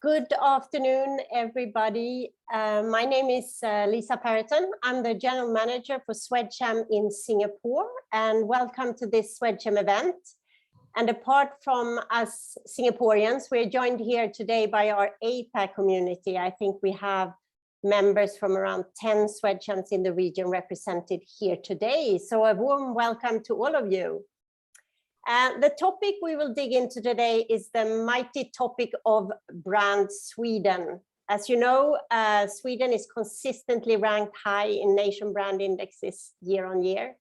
Good afternoon, everybody. My name is Lisa Perriton. I'm the General Manager for Swedcham in Singapore, and welcome to this Swedcham event. And apart from us Singaporeans, we're joined here today by our APAC community. I think we have members from around 10 Swedchams in the region represented here today. So a warm welcome to all of you. The topic we will dig into today is the mighty topic of brand Sweden. As you know, Sweden is consistently ranked high in nation brand indexes year on year.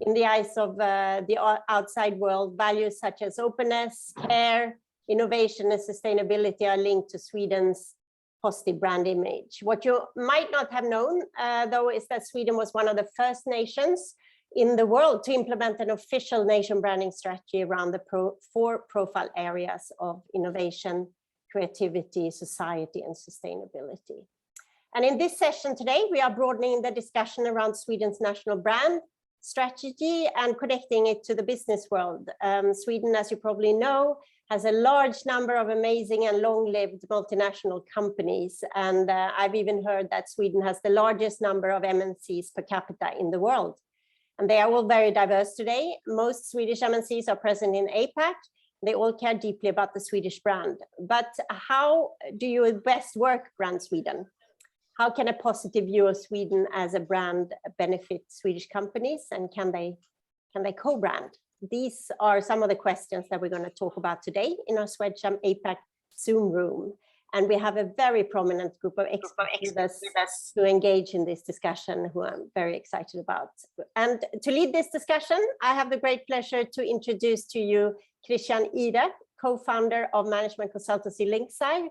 In the eyes of the outside world, values such as openness, care, innovation, and sustainability are linked to Sweden's positive brand image. What you might not have known, though, is that Sweden was one of the first nations in the world to implement an official nation branding strategy around the four profile areas of innovation, creativity, society, and sustainability. And in this session today, we are broadening the discussion around Sweden's national brand strategy and connecting it to the business world. Sweden, as you probably know, has a large number of amazing and long-lived multinational companies. And I've even heard that Sweden has the largest number of MNCs per capita in the world. And they are all very diverse today. Most Swedish MNCs are present in APAC. They all care deeply about the Swedish brand. But how do you best work brand Sweden? How can a positive view of Sweden as a brand benefit Swedish companies? And can they co-brand? These are some of the questions that we're going to talk about today in our Swedcham APAC Zoom room. And we have a very prominent group of experts with us to engage in this discussion, who I'm very excited about. And to lead this discussion, I have the great pleasure to introduce to you Christian Ihre, co-founder of management consultancy Linkside.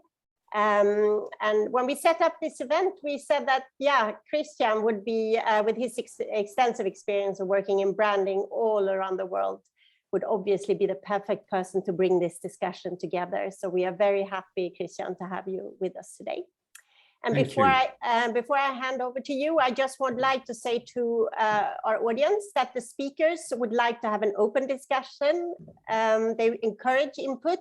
And when we set up this event, we said that, yeah, Christian would be, with his extensive experience of working in branding all around the world, would obviously be the perfect person to bring this discussion together. So we are very happy, Christian, to have you with us today. And before I hand over to you, I just would like to say to our audience that the speakers would like to have an open discussion. They encourage input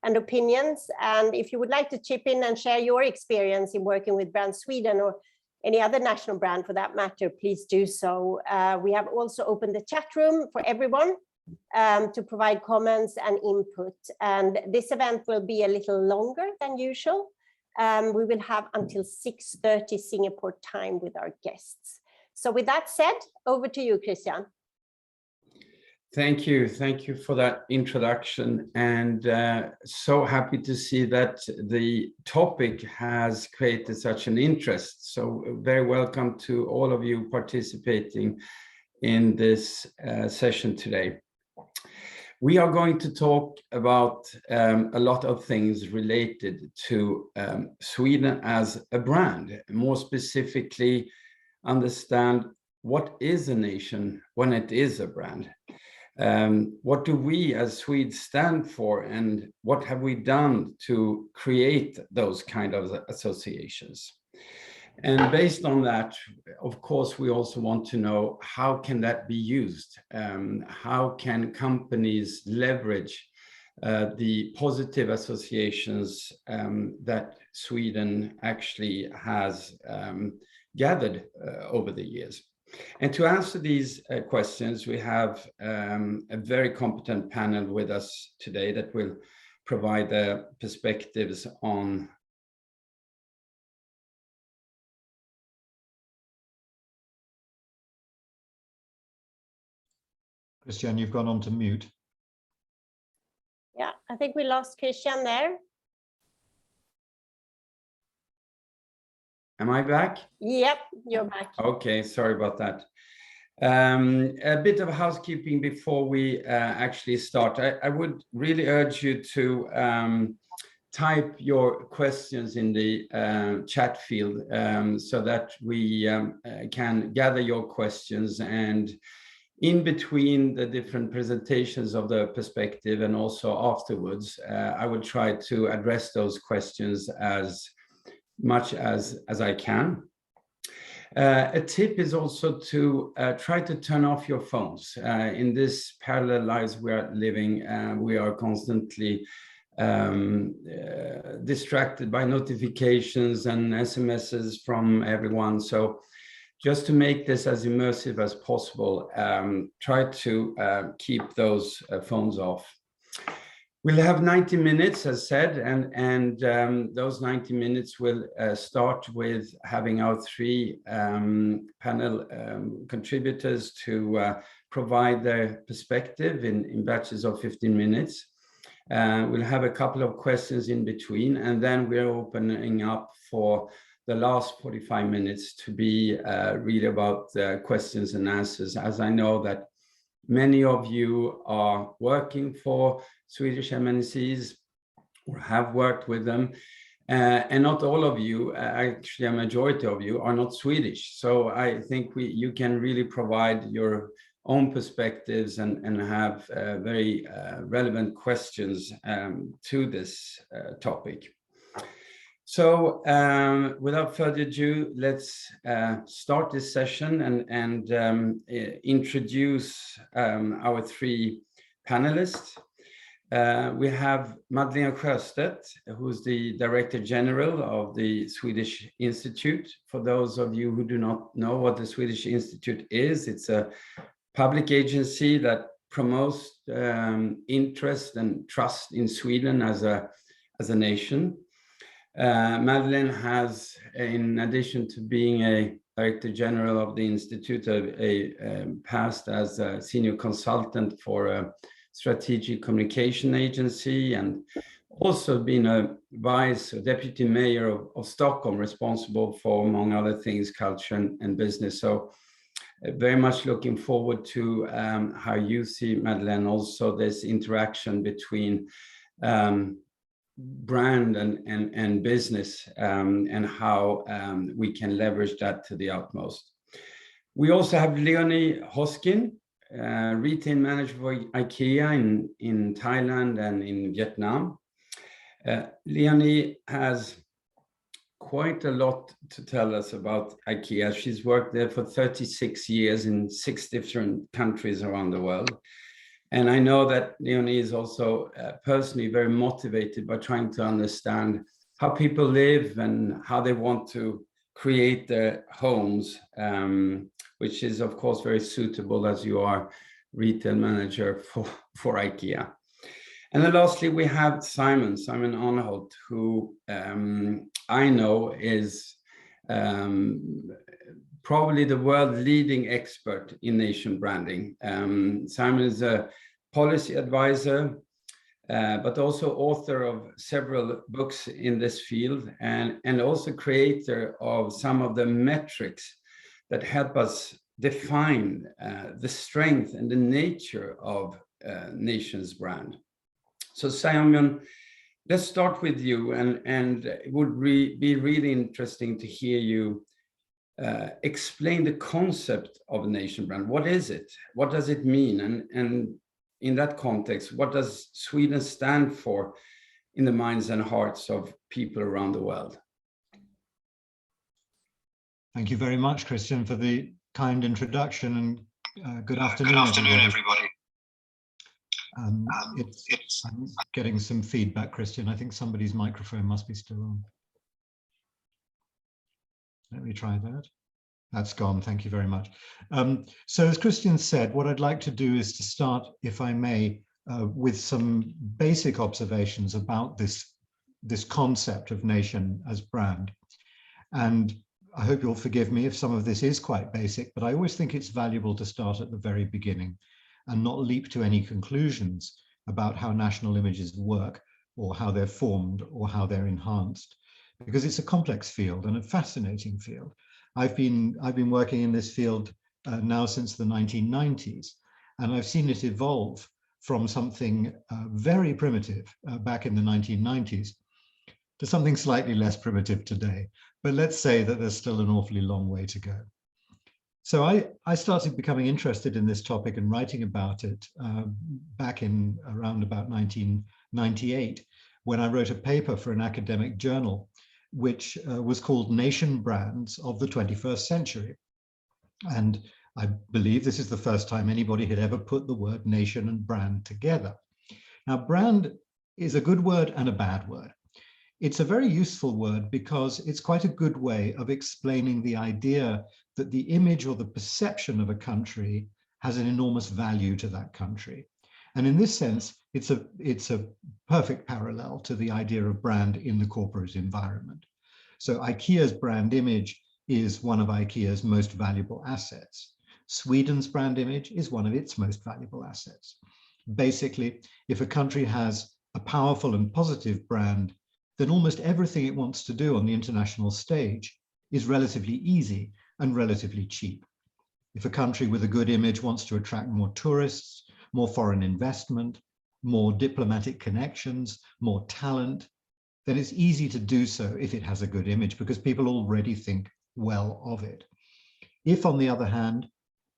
and opinions. And if you would like to chip in and share your experience in working with Brand Sweden or any other national brand for that matter, please do so. We have also opened the chat room for everyone to provide comments and input. And this event will be a little longer than usual. We will have until 6:30 Singapore time with our guests. So with that said, over to you, Christian. Thank you. Thank you for that introduction. And so happy to see that the topic has created such an interest. So very welcome to all of you participating in this session today. We are going to talk about a lot of things related to Sweden as a brand, more specifically understand what is a nation when it is a brand. What do we as Swedes stand for, and what have we done to create those kind of associations? And based on that, of course, we also want to know how can that be used? How can companies leverage the positive associations that Sweden actually has gathered over the years? And to answer these questions, we have a very competent panel with us today that will provide the perspectives on Christian, you've gone on to mute. Yeah, I think we lost Christian there. Am I back? Yep, you're back. Okay, sorry about that. A bit of housekeeping before we actually start. I would really urge you to type your questions in the chat field so that we can gather your questions, and in between the different presentations of the perspective and also afterwards, I will try to address those questions as much as I can. A tip is also to try to turn off your phones. In this parallel lives we are living, we are constantly distracted by notifications and SMSs from everyone. So just to make this as immersive as possible, try to keep those phones off. We'll have 90 minutes, as said, and those 90 minutes will start with having our three panel contributors to provide their perspective in batches of 15 minutes. We'll have a couple of questions in between, and then we're opening up for the last 45 minutes to be really about the questions and answers, as I know that many of you are working for Swedish MNCs or have worked with them, and not all of you, actually a majority of you, are not Swedish. So I think you can really provide your own perspectives and have very relevant questions to this topic. So without further ado, let's start this session and introduce our three panelists. We have Madeleine Sjöstedt, who's the Director General of the Swedish Institute. For those of you who do not know what the Swedish Institute is, it's a public agency that promotes interest and trust in Sweden as a nation. Madeleine has, in addition to being a Director General of the Institute, passed as a senior consultant for a strategic communication agency, and also been a vice or deputy mayor of Stockholm, responsible for, among other things, culture and business. So very much looking forward to how you see, Madeleine, also this interaction between brand and business, and how we can leverage that to the utmost. We also have Leonie Hoskin, retail manager for IKEA in Thailand and in Vietnam. Leonie has quite a lot to tell us about IKEA. She's worked there for 36 years in 6 different countries around the world. And I know that Leonie is also personally very motivated by trying to understand how people live and how they want to create their homes, which is of course very suitable as you are retail manager for IKEA. And then lastly, we have Simon Arnholt, who I know is probably the world leading expert in nation branding. Simon is a policy advisor, but also author of several books in this field, and also creator of some of the metrics that help us define the strength and the nature of nation's brand. So Simon, let's start with you, and it would be really interesting to hear you explain the concept of a nation brand. What is it? What does it mean? And in that context, what does Sweden stand for in the minds and hearts of people around the world? Thank you very much, Christian, for the kind introduction, and good afternoon, everybody. I'm getting some feedback, Christian. I think somebody's microphone must be still on. Let me try that. That's gone. Thank you very much. So as Christian said, what I'd like to do is to start, if I may, with some basic observations about this concept of nation as brand. And I hope you'll forgive me if some of this is quite basic, but I always think it's valuable to start at the very beginning and not leap to any conclusions about how national images work, or how they're formed, or how they're enhanced, because it's a complex field and a fascinating field. I've been working in this field now since the 1990s, and I've seen it evolve from something very primitive back in the 1990s to something slightly less primitive today. But let's say that there's still an awfully long way to go. So I started becoming interested in this topic and writing about it back in around about 1998, when I wrote a paper for an academic journal, which was called Nation Brands of the 21st Century. And I believe this is the first time anybody had ever put the word nation and brand together. Now, brand is a good word and a bad word. It's a very useful word because it's quite a good way of explaining the idea that the image or the perception of a country has an enormous value to that country. And in this sense, it's a perfect parallel to the idea of brand in the corporate environment. So IKEA's brand image is one of IKEA's most valuable assets. Sweden's brand image is one of its most valuable assets. Basically, if a country has a powerful and positive brand, then almost everything it wants to do on the international stage is relatively easy and relatively cheap. If a country with a good image wants to attract more tourists, more foreign investment, more diplomatic connections, more talent, then it's easy to do so if it has a good image because people already think well of it. If, on the other hand,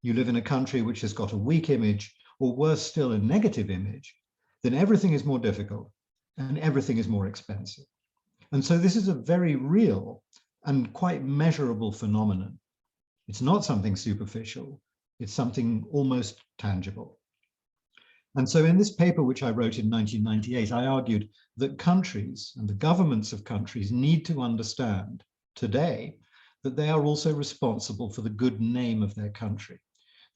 you live in a country which has got a weak image, or worse still, a negative image, then everything is more difficult and everything is more expensive. And so this is a very real and quite measurable phenomenon. It's not something superficial, it's something almost tangible. And so in this paper, which I wrote in 1998, I argued that countries and the governments of countries need to understand today that they are also responsible for the good name of their country.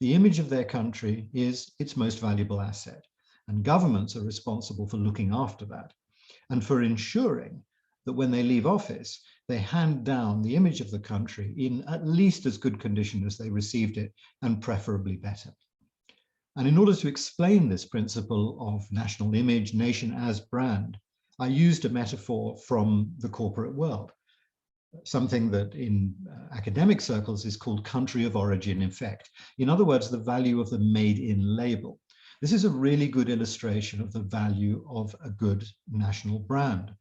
The image of their country is its most valuable asset, and governments are responsible for looking after that and for ensuring that when they leave office, they hand down the image of the country in at least as good condition as they received it, and preferably better. And in order to explain this principle of national image, nation as brand, I used a metaphor from the corporate world, something that in academic circles is called country of origin effect. In other words, the value of the made in label. This is a really good illustration of the value of a good national brand.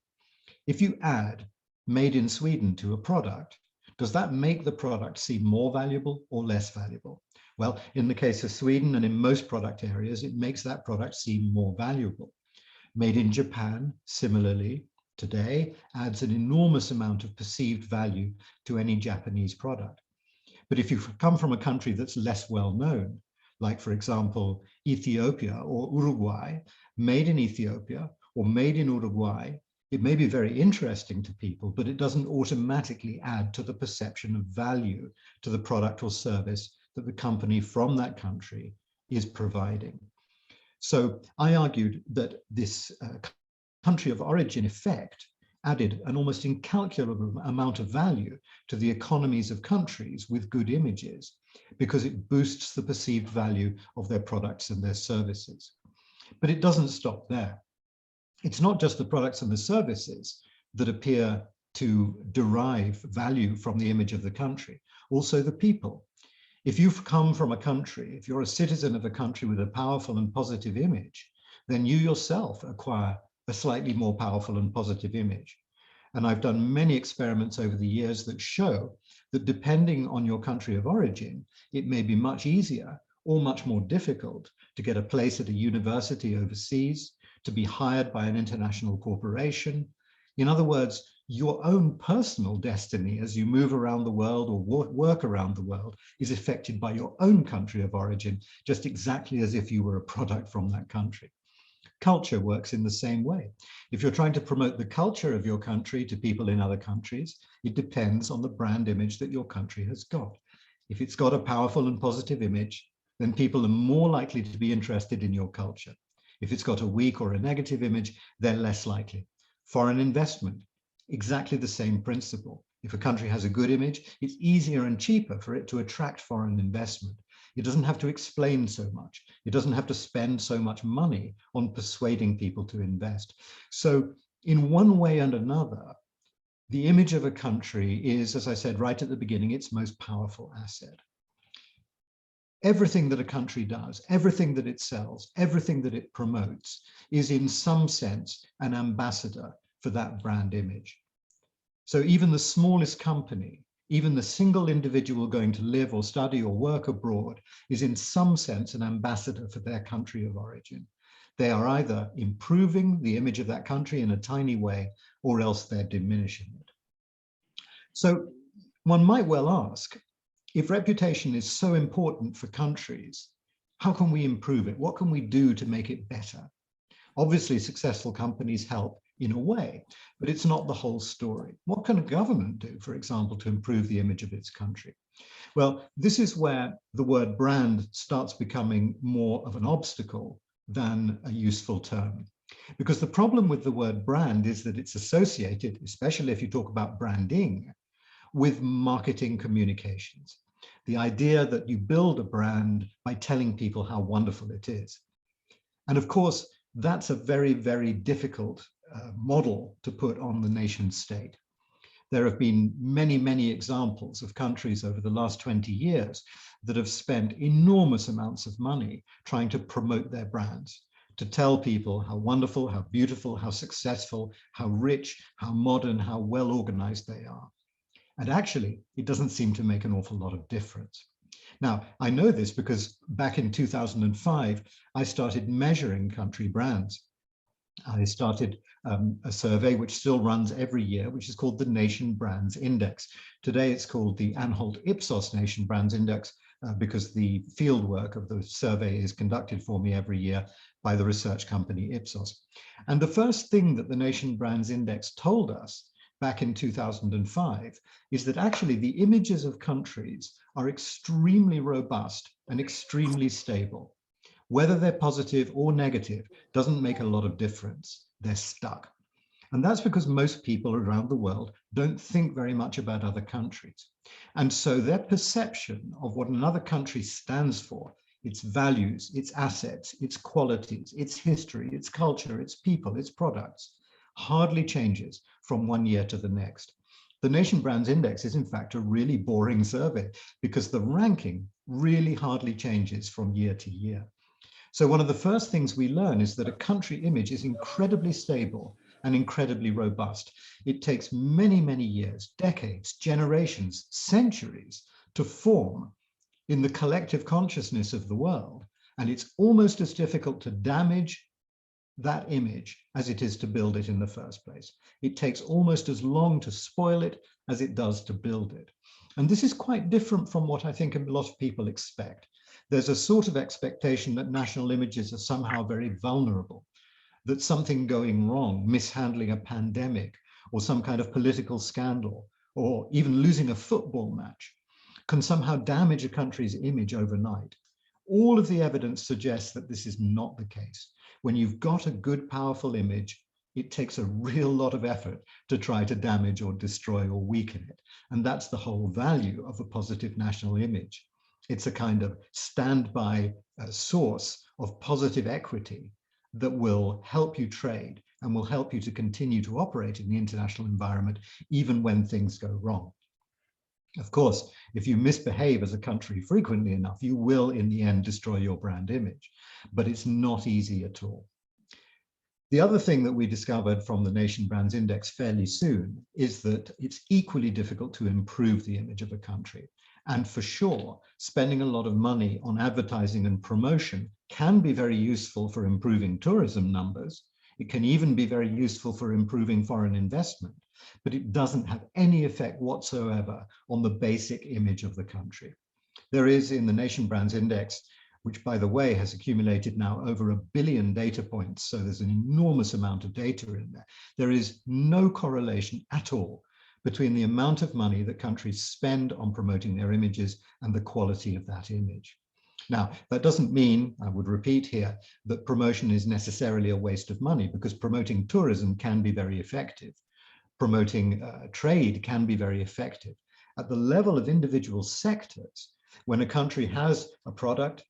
If you add made in Sweden to a product, does that make the product seem more valuable or less valuable? Well, in the case of Sweden and in most product areas, it makes that product seem more valuable. Made in Japan, similarly, today adds an enormous amount of perceived value to any Japanese product. But if you come from a country that's less well known, like, for example, Ethiopia or Uruguay, made in Ethiopia or made in Uruguay, it may be very interesting to people, but it doesn't automatically add to the perception of value to the product or service that the company from that country is providing. So I argued that this country of origin effect added an almost incalculable amount of value to the economies of countries with good images, because it boosts the perceived value of their products and their services. But it doesn't stop there. It's not just the products and the services that appear to derive value from the image of the country, also the people. If you've come from a country, if you're a citizen of a country with a powerful and positive image, then you yourself acquire a slightly more powerful and positive image. And I've done many experiments over the years that show that depending on your country of origin, it may be much easier or much more difficult to get a place at a university overseas, to be hired by an international corporation. In other words, your own personal destiny as you move around the world or work around the world is affected by your own country of origin, just exactly as if you were a product from that country. Culture works in the same way. If you're trying to promote the culture of your country to people in other countries, it depends on the brand image that your country has got. If it's got a powerful and positive image, then people are more likely to be interested in your culture. If it's got a weak or a negative image, they're less likely. Foreign investment, exactly the same principle. If a country has a good image, it's easier and cheaper for it to attract foreign investment. It doesn't have to explain so much. It doesn't have to spend so much money on persuading people to invest. So in one way and another, the image of a country is, as I said right at the beginning, its most powerful asset. Everything that a country does, everything that it sells, everything that it promotes is in some sense an ambassador for that brand image. So even the smallest company, even the single individual going to live or study or work abroad is in some sense an ambassador for their country of origin. They are either improving the image of that country in a tiny way, or else they're diminishing it. So one might well ask, if reputation is so important for countries, how can we improve it? What can we do to make it better? Obviously, successful companies help in a way, but it's not the whole story. What can a government do, for example, to improve the image of its country? Well, this is where the word brand starts becoming more of an obstacle than a useful term. Because the problem with the word brand is that it's associated, especially if you talk about branding, with marketing communications. The idea that you build a brand by telling people how wonderful it is. And of course, that's a very, very difficult model to put on the nation state. There have been many, many examples of countries over the last 20 years that have spent enormous amounts of money trying to promote their brands, to tell people how wonderful, how beautiful, how successful, how rich, how modern, how well organized they are. And actually, it doesn't seem to make an awful lot of difference. Now, I know this because back in 2005, I started measuring country brands. I started a survey which still runs every year, which is called the Nation Brands Index. Today, it's called the Anhalt Ipsos Nation Brands Index because the fieldwork of the survey is conducted for me every year by the research company Ipsos. And the first thing that the Nation Brands Index told us back in 2005 is that actually the images of countries are extremely robust and extremely stable. Whether they're positive or negative doesn't make a lot of difference. They're stuck. And that's because most people around the world don't think very much about other countries. And so their perception of what another country stands for, its values, its assets, its qualities, its history, its culture, its people, its products, hardly changes from one year to the next. The Nation Brands Index is in fact a really boring survey because the ranking really hardly changes from year to year. So one of the first things we learn is that a country image is incredibly stable and incredibly robust. It takes many, many years, decades, generations, centuries to form in the collective consciousness of the world. And it's almost as difficult to damage that image as it is to build it in the first place. It takes almost as long to spoil it as it does to build it. And this is quite different from what I think a lot of people expect. There's a sort of expectation that national images are somehow very vulnerable, that something going wrong, mishandling a pandemic, or some kind of political scandal, or even losing a football match, can somehow damage a country's image overnight. All of the evidence suggests that this is not the case. When you've got a good, powerful image, it takes a real lot of effort to try to damage or destroy or weaken it. And that's the whole value of a positive national image. It's a kind of standby source of positive equity that will help you trade and will help you to continue to operate in the international environment, even when things go wrong. Of course, if you misbehave as a country frequently enough, you will in the end destroy your brand image, but it's not easy at all. The other thing that we discovered from the Nation Brands Index fairly soon is that it's equally difficult to improve the image of a country. And for sure, spending a lot of money on advertising and promotion can be very useful for improving tourism numbers. It can even be very useful for improving foreign investment, but it doesn't have any effect whatsoever on the basic image of the country. There is in the Nation Brands Index, which by the way has accumulated now over 1 billion data points, so there's an enormous amount of data in there. There is no correlation at all between the amount of money that countries spend on promoting their images and the quality of that image. Now, that doesn't mean, I would repeat here, that promotion is necessarily a waste of money, because promoting tourism can be very effective. Promoting trade can be very effective. At the level of individual sectors, when a country has a product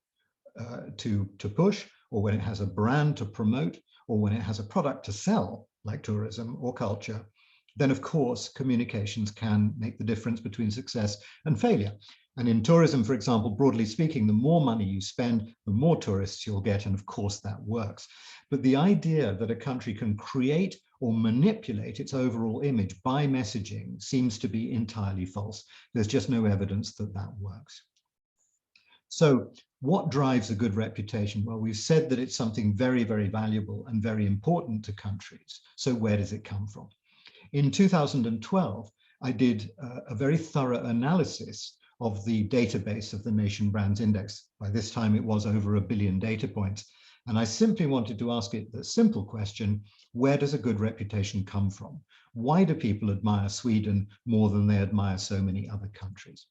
to push, or when it has a brand to promote, or when it has a product to sell, like tourism or culture, then of course communications can make the difference between success and failure. And in tourism, for example, broadly speaking, the more money you spend, the more tourists you'll get, and of course that works. But the idea that a country can create or manipulate its overall image by messaging seems to be entirely false. There's just no evidence that that works. So what drives a good reputation? Well, we've said that it's something very, very valuable and very important to countries. So where does it come from? In 2012, I did a very thorough analysis of the database of the Nation Brands Index. By this time, it was over 1 billion data points. And I simply wanted to ask it the simple question, where does a good reputation come from? Why do people admire Sweden more than they admire so many other countries?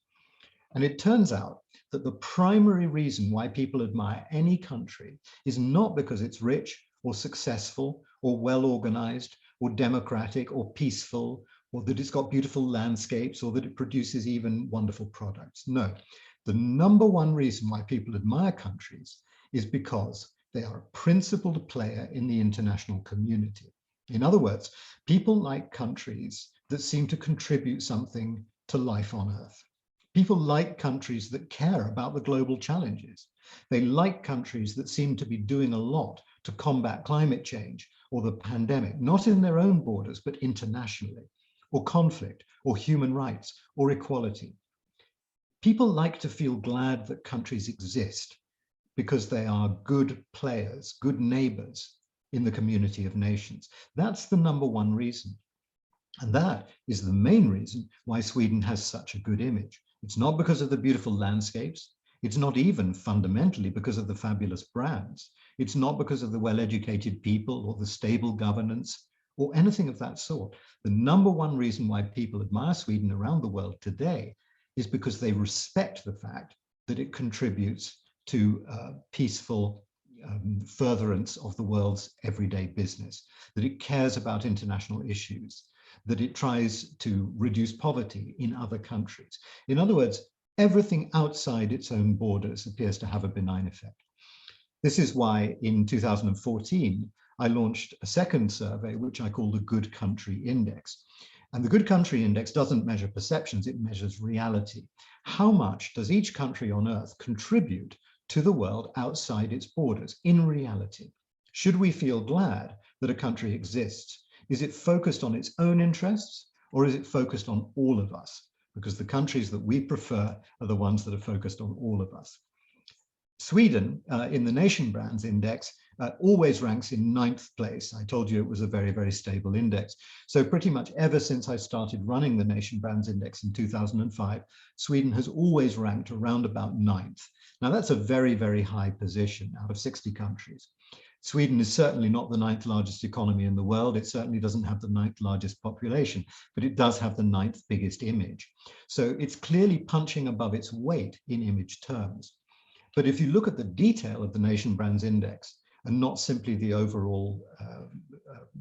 And it turns out that the primary reason why people admire any country is not because it's rich or successful or well-organized or democratic or peaceful, or that it's got beautiful landscapes, or that it produces even wonderful products. No, the number one reason why people admire countries is because they are a principled player in the international community. In other words, people like countries that seem to contribute something to life on Earth. People like countries that care about the global challenges. They like countries that seem to be doing a lot to combat climate change or the pandemic, not in their own borders, but internationally, or conflict, or human rights, or equality. People like to feel glad that countries exist because they are good players, good neighbors in the community of nations. That's the number one reason. And that is the main reason why Sweden has such a good image. It's not because of the beautiful landscapes. It's not even fundamentally because of the fabulous brands. It's not because of the well-educated people or the stable governance or anything of that sort. The number one reason why people admire Sweden around the world today is because they respect the fact that it contributes to peaceful furtherance of the world's everyday business, that it cares about international issues, that it tries to reduce poverty in other countries. In other words, everything outside its own borders appears to have a benign effect. This is why in 2014, I launched a second survey, which I call the Good Country Index. And the Good Country Index doesn't measure perceptions, it measures reality. How much does each country on Earth contribute to the world outside its borders in reality? Should we feel glad that a country exists? Is it focused on its own interests, or is it focused on all of us? Because the countries that we prefer are the ones that are focused on all of us. Sweden, in the Nation Brands Index, always ranks in 9th place. I told you it was a very, very stable index. So pretty much ever since I started running the Nation Brands Index in 2005, Sweden has always ranked around about 9th. Now that's a very, very high position out of 60 countries. Sweden is certainly not the 9th largest economy in the world. It certainly doesn't have the 9th largest population, but it does have the 9th biggest image. So it's clearly punching above its weight in image terms. But if you look at the detail of the Nation Brands Index and not simply the overall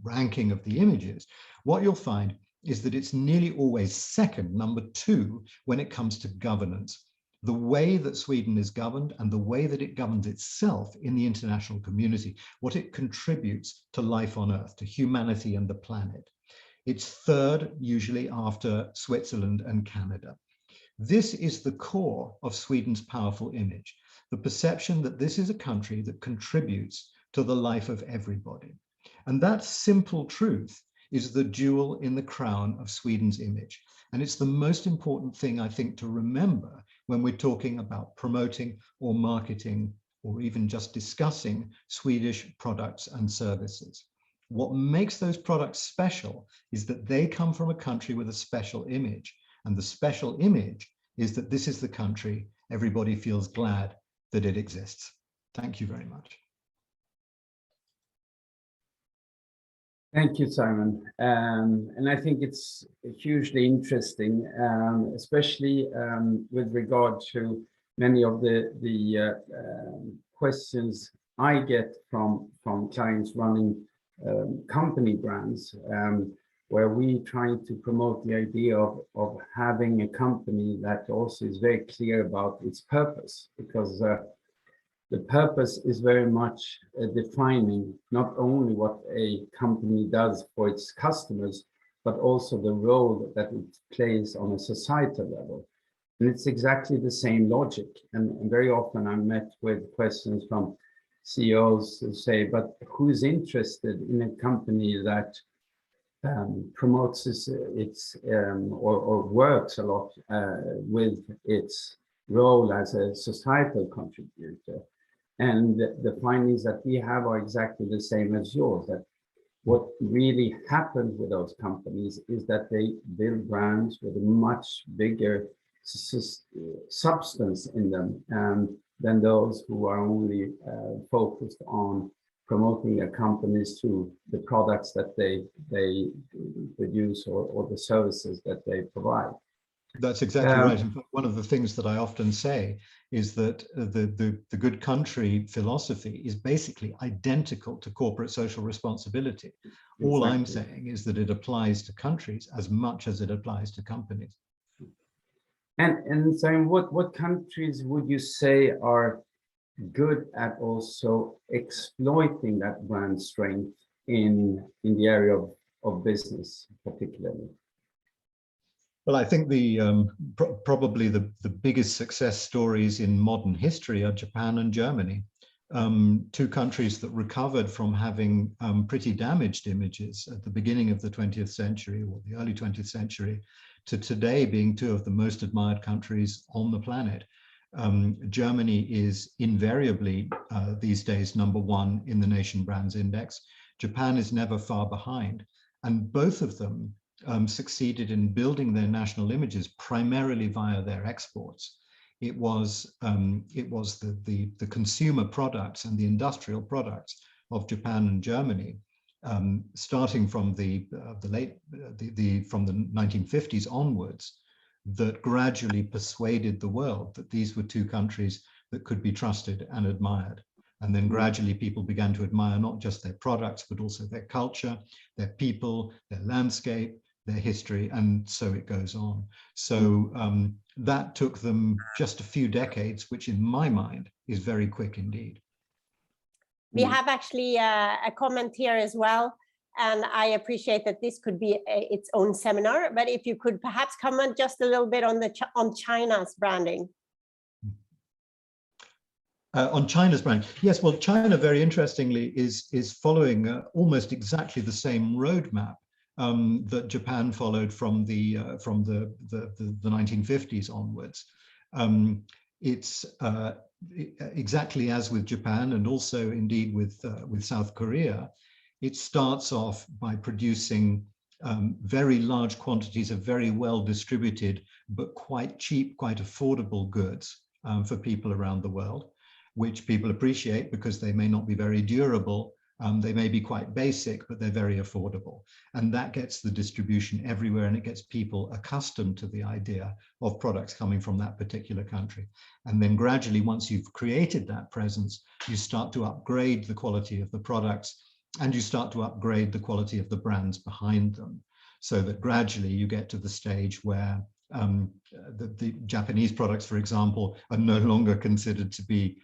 ranking of the images, what you'll find is that it's nearly always second, number 2, when it comes to governance. The way that Sweden is governed and the way that it governs itself in the international community, what it contributes to life on Earth, to humanity and the planet. It's third, usually after Switzerland and Canada. This is the core of Sweden's powerful image, the perception that this is a country that contributes to the life of everybody. And that simple truth is the jewel in the crown of Sweden's image. And it's the most important thing, I think, to remember when we're talking about promoting or marketing or even just discussing Swedish products and services. What makes those products special is that they come from a country with a special image. And the special image is that this is the country everybody feels glad that it exists. Thank you very much. Thank you, Simon. And I think it's hugely interesting, especially with regard to many of the questions I get from clients running company brands, where we try to promote the idea of having a company that also is very clear about its purpose, because the purpose is very much defining not only what a company does for its customers, but also the role that it plays on a societal level. And it's exactly the same logic. And very often I'm met with questions from CEOs who say, but who's interested in a company that promotes its or works a lot with its role as a societal contributor? And the findings that we have are exactly the same as yours, that what really happens with those companies is that they build brands with a much bigger substance in them, than those who are only focused on promoting their companies to the products that they produce or the services that they provide. That's exactly right. In fact, one of the things that I often say is that the good country philosophy is basically identical to corporate social responsibility. Exactly. All I'm saying is that it applies to countries as much as it applies to companies. And so what countries would you say are good at also exploiting that brand strength in the area of business particularly? Well, I think probably the biggest success stories in modern history are Japan and Germany, two countries that recovered from having pretty damaged images at the beginning of the 20th century or the early 20th century to today being two of the most admired countries on the planet. Germany is invariably these days #1 in the Nation Brands Index. Japan is never far behind, and both of them succeeded in building their national images primarily via their exports. It was the consumer products and the industrial products of Japan and Germany, starting from the 1950s onwards, that gradually persuaded the world that these were two countries that could be trusted and admired. And then gradually people began to admire not just their products, but also their culture, their people, their landscape, their history, and so it goes on. So that took them just a few decades, which in my mind is very quick indeed. We have actually a comment here as well, and I appreciate that this could be its own seminar, but if you could perhaps comment just a little bit on China's branding. On China's brand, yes. Well, China, very interestingly, is following almost exactly the same roadmap that Japan followed from the 1950s onwards. It's exactly as with Japan, and also indeed with South Korea. It starts off by producing very large quantities of very well distributed but quite cheap, quite affordable goods for people around the world, which people appreciate because they may not be very durable. They may be quite basic, but they're very affordable. And that gets the distribution everywhere, and it gets people accustomed to the idea of products coming from that particular country. And then gradually, once you've created that presence, you start to upgrade the quality of the products, and you start to upgrade the quality of the brands behind them, so that gradually you get to the stage where the Japanese products, for example, are no longer considered to be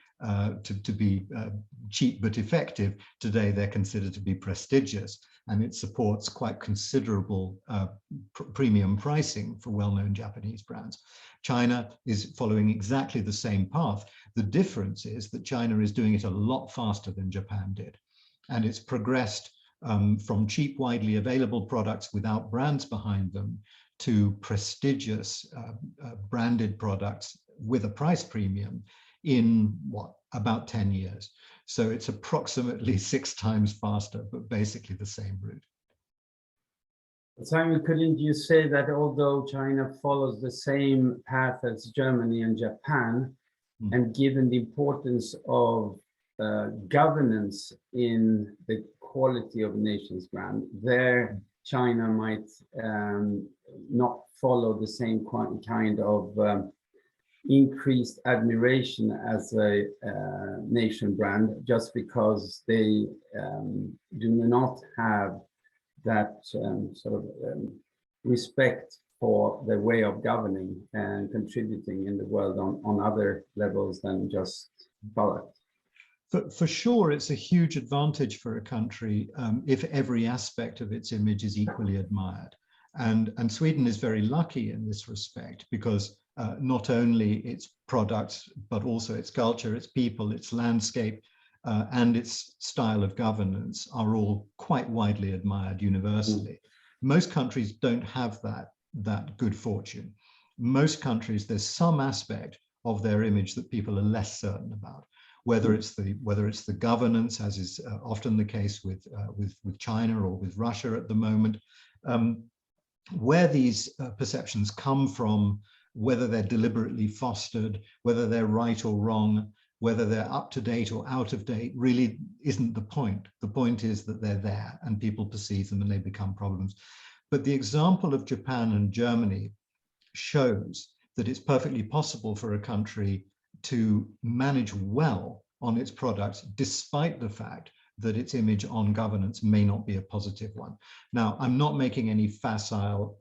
cheap but effective. Today they're considered to be prestigious, and it supports quite considerable premium pricing for well-known Japanese brands. China is following exactly the same path. The difference is that China is doing it a lot faster than Japan did, and it's progressed from cheap, widely available products without brands behind them to prestigious branded products with a price premium in about 10 years. So it's approximately 6 times faster, but basically the same route. Simon, couldn't you say that although China follows the same path as Germany and Japan, and given the importance of governance in the quality of a nation's brand, there China might not follow the same kind of increased admiration as a nation brand, just because they do not have that sort of respect for the way of governing and contributing in the world on other levels than just product. For sure, it's a huge advantage for a country if every aspect of its image is equally admired. And Sweden is very lucky in this respect, because not only its products, but also its culture, its people, its landscape, and its style of governance are all quite widely admired universally. Most countries don't have that good fortune. Most countries, there's some aspect of their image that people are less certain about. Whether it's the governance, as is often the case with China or with Russia at the moment, where these perceptions come from whether they're deliberately fostered, whether they're right or wrong, whether they're up to date or out of date, really isn't the point. The point is that they're there and people perceive them and they become problems. But the example of Japan and Germany shows that it's perfectly possible for a country to manage well on its products, despite the fact that its image on governance may not be a positive one. Now, I'm not making any facile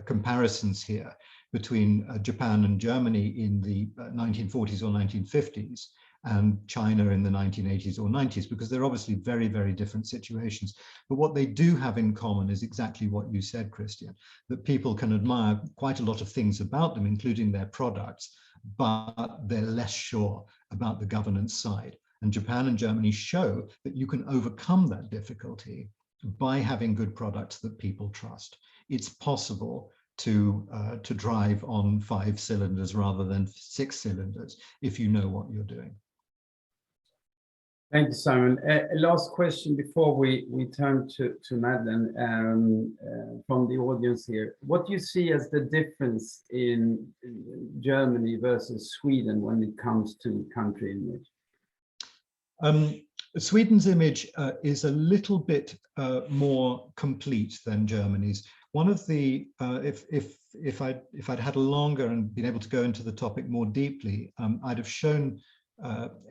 comparisons here between Japan and Germany in the 1940s or 1950s and China in the 1980s or 90s, because they're obviously very, very different situations. But what they do have in common is exactly what you said, Christian, that people can admire quite a lot of things about them, including their products, but they're less sure about the governance side. And Japan and Germany show that you can overcome that difficulty by having good products that people trust. It's possible to drive on 5 cylinders rather than 6 cylinders if you know what you're doing. Thank you, Simon. Last question before we turn to Madeleine from the audience here. What do you see as the difference in Germany versus Sweden when it comes to country image? Sweden's image is a little bit more complete than Germany's. One of the, if I'd had longer and been able to go into the topic more deeply, I'd have shown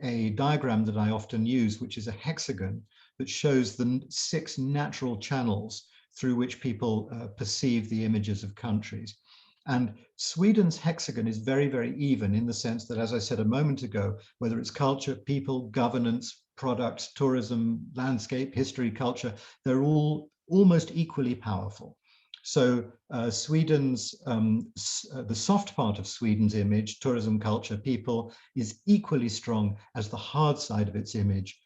a diagram that I often use, which is a hexagon that shows the 6 natural channels through which people perceive the images of countries. And Sweden's hexagon is very, very even in the sense that, as I said a moment ago, whether it's culture, people, governance, products, tourism, landscape, history, culture, they're all almost equally powerful. So Sweden's, the soft part of Sweden's image, tourism, culture, people, is equally strong as the hard side of its image,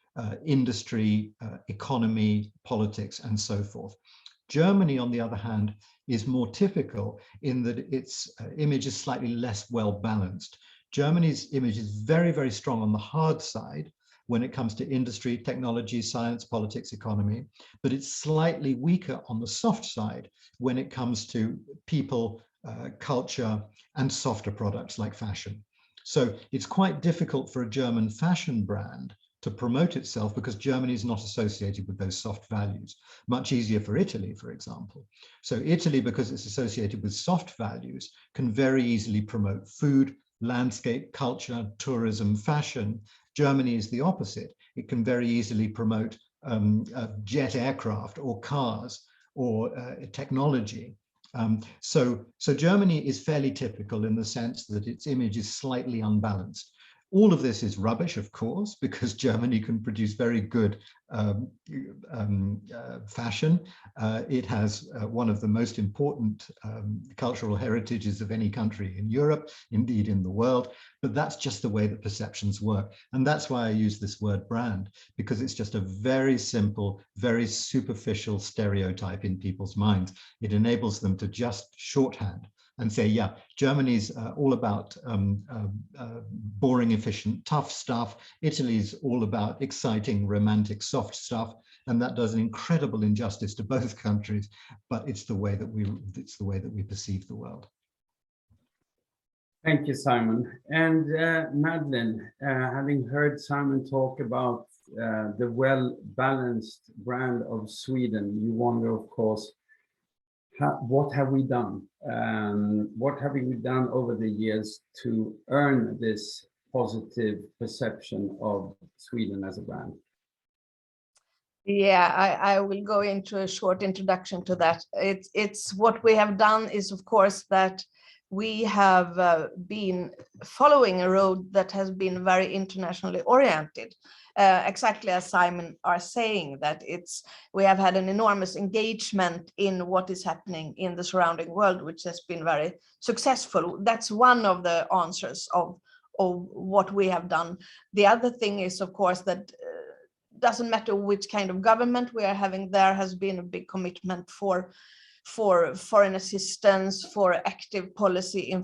industry, economy, politics, and so forth. Germany, on the other hand, is more typical in that its image is slightly less well balanced. Germany's image is very, very strong on the hard side when it comes to industry, technology, science, politics, economy, but it's slightly weaker on the soft side when it comes to people, culture, and softer products like fashion. So it's quite difficult for a German fashion brand to promote itself because Germany is not associated with those soft values. Much easier for Italy, for example. So Italy, because it's associated with soft values, can very easily promote food, landscape, culture, tourism, fashion. Germany is the opposite. It can very easily promote jet aircraft or cars or technology. So Germany is fairly typical in the sense that its image is slightly unbalanced. All of this is rubbish, of course, because Germany can produce very good fashion. It has one of the most important cultural heritages of any country in Europe, indeed in the world, but that's just the way that perceptions work. And that's why I use this word brand, because it's just a very simple, very superficial stereotype in people's minds. It enables them to just shorthand and say, yeah, Germany's all about boring, efficient, tough stuff. Italy's all about exciting, romantic, soft stuff. And that does an incredible injustice to both countries, but it's the way that we perceive the world. Thank you, Simon. And Madeleine, having heard Simon talk about the well-balanced brand of Sweden, you wonder, of course, what have we done? What have we done over the years to earn this positive perception of Sweden as a brand? Yeah, I will go into a short introduction to that. It's what we have done is, of course, that we have been following a road that has been very internationally oriented. Exactly as Simon are saying, that we have had an enormous engagement in what is happening in the surrounding world, which has been very successful. That's one of the answers of what we have done. The other thing is, of course, that doesn't matter which kind of government we are having, there has been a big commitment for foreign assistance, for active policy in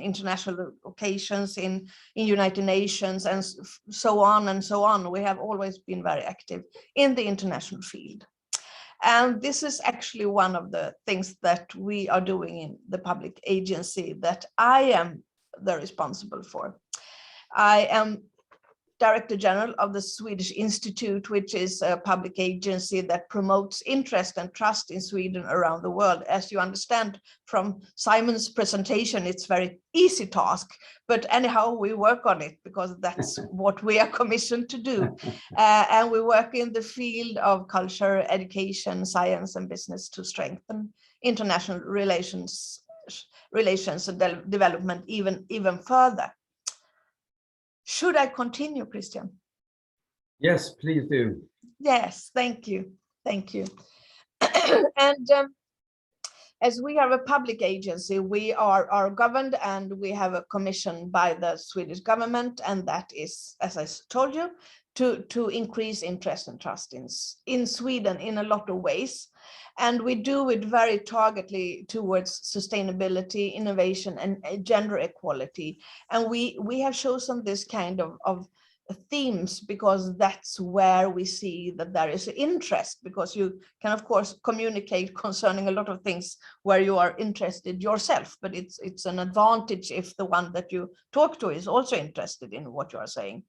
international occasions, in United Nations, and so on and so on. We have always been very active in the international field. And this is actually one of the things that we are doing in the public agency that I am the responsible for. I am Director General of the Swedish Institute, which is a public agency that promotes interest and trust in Sweden around the world. As you understand from Simon's presentation, it's a very easy task, but anyhow, we work on it because that's what we are commissioned to do. And we work in the field of culture, education, science, and business to strengthen international relations and development even further. Should I continue, Christian? Yes, please do. Yes, thank you. Thank you. And as we are a public agency, we are governed and we have a commission by the Swedish government, and that is, as I told you, to increase interest and trust in Sweden in a lot of ways. And we do it very targetedly towards sustainability, innovation, and gender equality. And we have chosen this kind of themes because that's where we see that there is interest, because you can of course communicate concerning a lot of things where you are interested yourself, but it's an advantage if the one that you talk to is also interested in what you are saying.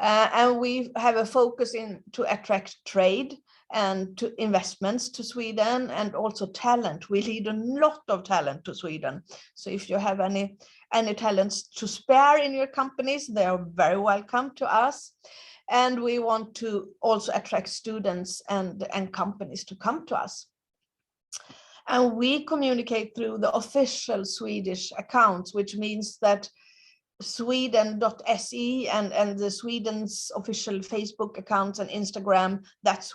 And we have a focus to attract trade and to investments to Sweden, and also talent. We lead a lot of talent to Sweden. So if you have any talents to spare in your companies, they are very welcome to us. And we want to also attract students and companies to come to us. And we communicate through the official Swedish accounts, which means that Sweden.se and the Sweden's official Facebook accounts and Instagram, that's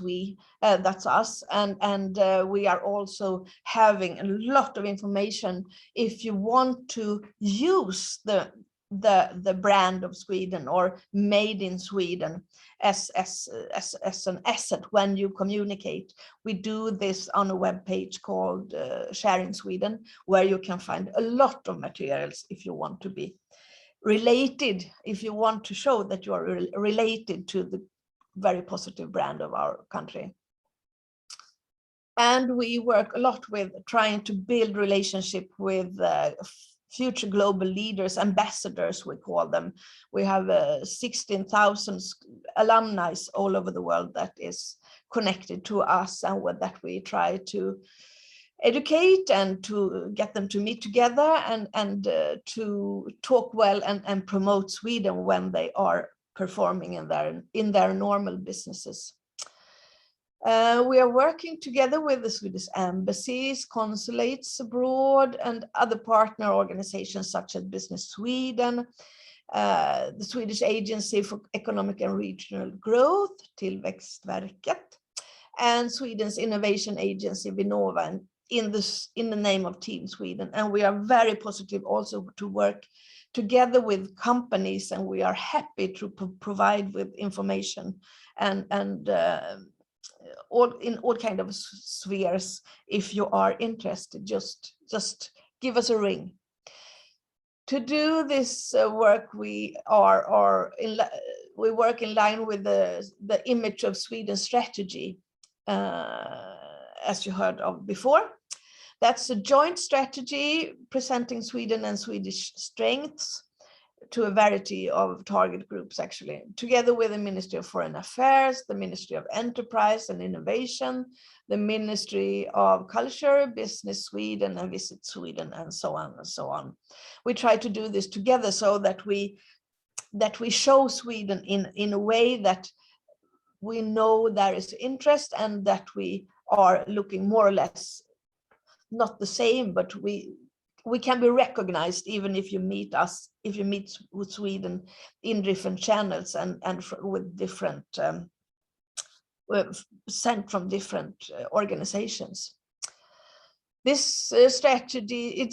us. And we are also having a lot of information if you want to use the brand of Sweden or made in Sweden as an asset when you communicate. We do this on a web page called Sharing Sweden, where you can find a lot of materials if you want to be related, if you want to show that you are related to the very positive brand of our country. And we work a lot with trying to build relationship with future global leaders, ambassadors, we call them. We have 16,000 alumni all over the world that is connected to us, and with that we try to educate and to get them to meet together and to talk well and promote Sweden when they are performing in their normal businesses. We are working together with the Swedish embassies, consulates abroad, and other partner organizations such as Business Sweden, the Swedish Agency for Economic and Regional Growth, Tillväxtverket, and Sweden's Innovation Agency, Vinnova, in the name of Team Sweden. And we are very positive also to work together with companies, and we are happy to provide with information and in all kind of spheres. If you are interested, just give us a ring. To do this work, we work in line with the image of Sweden strategy, as you heard of before. That's a joint strategy presenting Sweden and Swedish strengths to a variety of target groups, actually, together with the Ministry of Foreign Affairs, the Ministry of Enterprise and Innovation, the Ministry of Culture, Business Sweden, and Visit Sweden, and so on and so on. We try to do this together so that we show Sweden in a way that we know there is interest, and that we are looking more or less not the same, but we can be recognized even if you meet us, if you meet with Sweden in different channels and with different sent from different organizations. This strategy,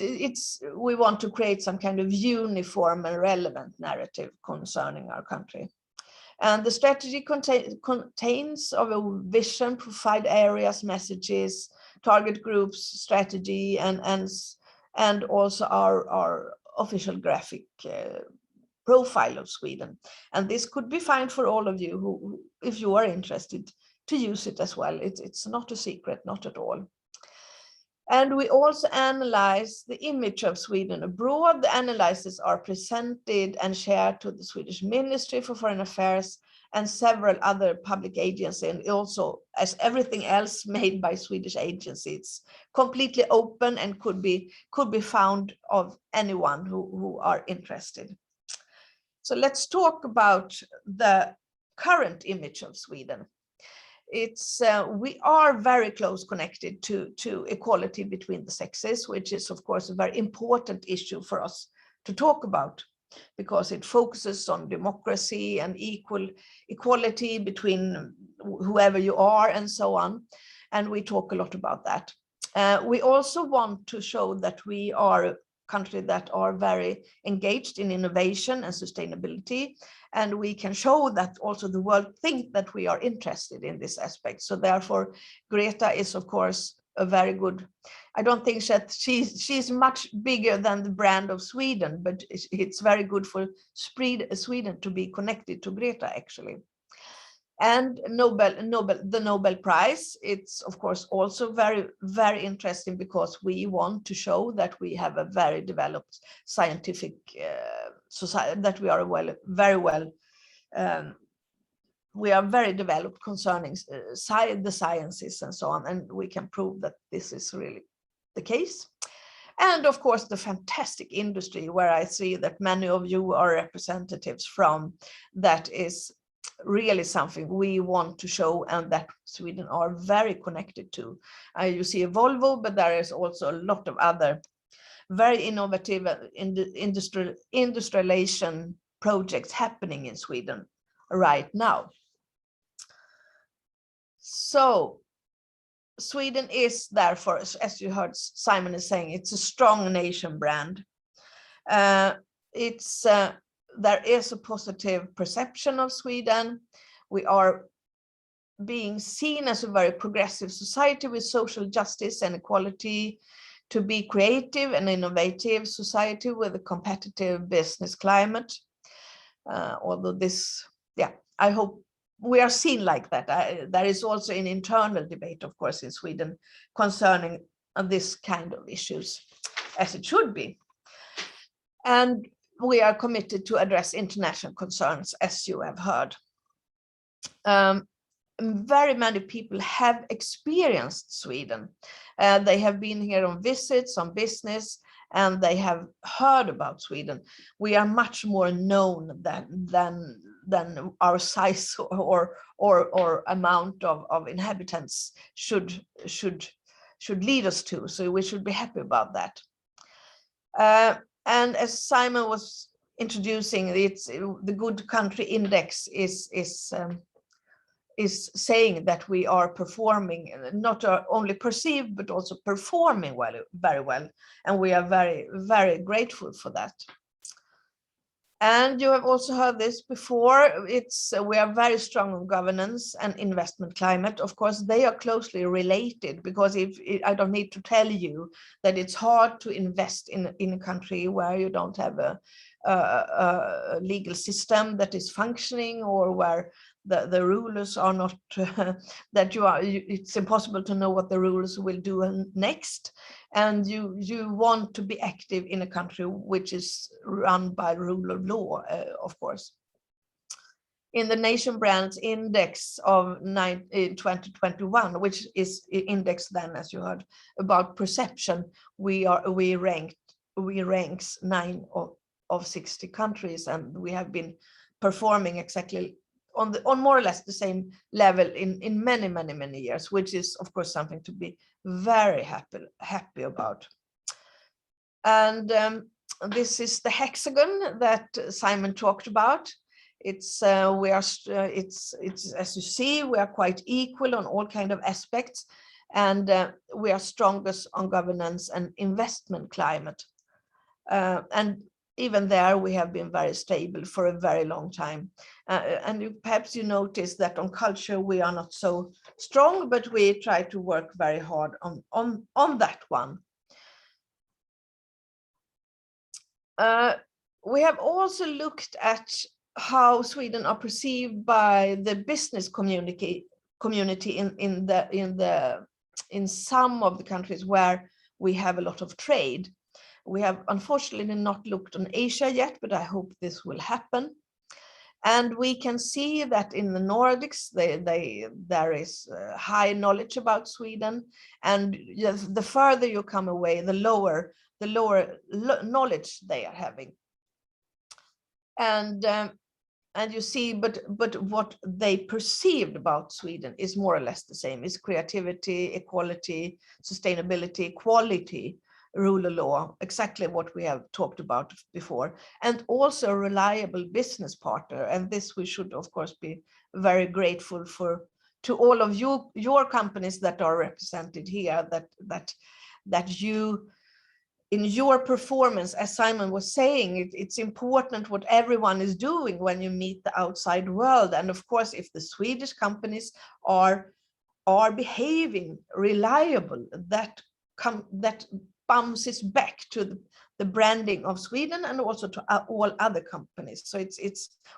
we want to create some kind of uniform and relevant narrative concerning our country. And the strategy contains of a vision, profile areas, messages, target groups, strategy, and also our official graphic profile of Sweden. And this could be fine for all of you who, if you are interested use it as well. It's not a secret, not at all. And we also analyze the image of Sweden abroad. The analyses are presented and shared to the Swedish Ministry for Foreign Affairs and several other public agencies, and also, as everything else made by Swedish agencies, it's completely open and could be found of anyone who are interested. So let's talk about the current image of Sweden. We are very close connected to equality between the sexes, which is of course a very important issue for us to talk about, because it focuses on democracy and equality between whoever you are and so on. And we talk a lot about that. We also want to show that we are a country that are very engaged in innovation and sustainability. And we can show that also the world think that we are interested in this aspect. So therefore, Greta is of course a very good, I don't think that she's much bigger than the brand of Sweden, but it's very good for Sweden to be connected to Greta actually. And the Nobel Prize, it's of course also very, very interesting, because we want to show that we have a very developed scientific society, that we are we are very developed concerning the sciences and so on, and we can prove that this is really the case. And of course, the fantastic industry, where I see that many of you are representatives from, that is really something we want to show and that Sweden are very connected to. You see a Volvo, but there is also a lot of other very innovative industrialization projects happening in Sweden right now. So Sweden is therefore, as you heard Simon is saying, it's a strong nation brand. There is a positive perception of Sweden. We are being seen as a very progressive society with social justice and equality, to be creative and innovative society with a competitive business climate. Although this, I hope we are seen like that. There is also an internal debate, of course, in Sweden concerning this kind of issues, as it should be. And we are committed to address international concerns, as you have heard. Very many people have experienced Sweden. They have been here on visits, on business, and they have heard about Sweden. We are much more known than our size or amount of inhabitants should lead us to. So we should be happy about that. And as Simon was introducing, the Good Country Index is saying that we are performing, not only perceived, but also performing well, very well. And we are very, very grateful for that. And you have also heard this before. We are very strong on governance and investment climate. Of course, they are closely related, because I don't need to tell you that it's hard to invest in a country where you don't have a legal system that is functioning, or where the rulers are not it's impossible to know what the rulers will do next. And you want to be active in a country which is run by rule of law, of course. In the Nation Brands Index of 2021, which is index then, as you heard, about perception, we ranks 9 of 60 countries, and we have been performing exactly on more or less the same level in many years, which is of course something to be very happy about. And this is the hexagon that Simon talked about. It's as you see, we are quite equal on all kind of aspects, and we are strongest on governance and investment climate. And even there, we have been very stable for a very long time. And perhaps you notice that on culture, we are not so strong, but we try to work very hard on that one. We have also looked at how Sweden are perceived by the business community community in some of the countries where we have a lot of trade. We have unfortunately not looked on Asia yet, but I hope this will happen. And we can see that in the Nordics, there is high knowledge about Sweden, and the further you come away, the lower knowledge they are having. And you see, but what they perceived about Sweden is more or less the same: is creativity, equality, sustainability, quality, rule of law, exactly what we have talked about before, and also a reliable business partner. And this we should of course be very grateful for to all of your companies that are represented here, that you, in your performance, as Simon was saying, it's important what everyone is doing when you meet the outside world. And of course, if the Swedish companies are behaving reliable, that bounces back to the branding of Sweden and also to all other companies. So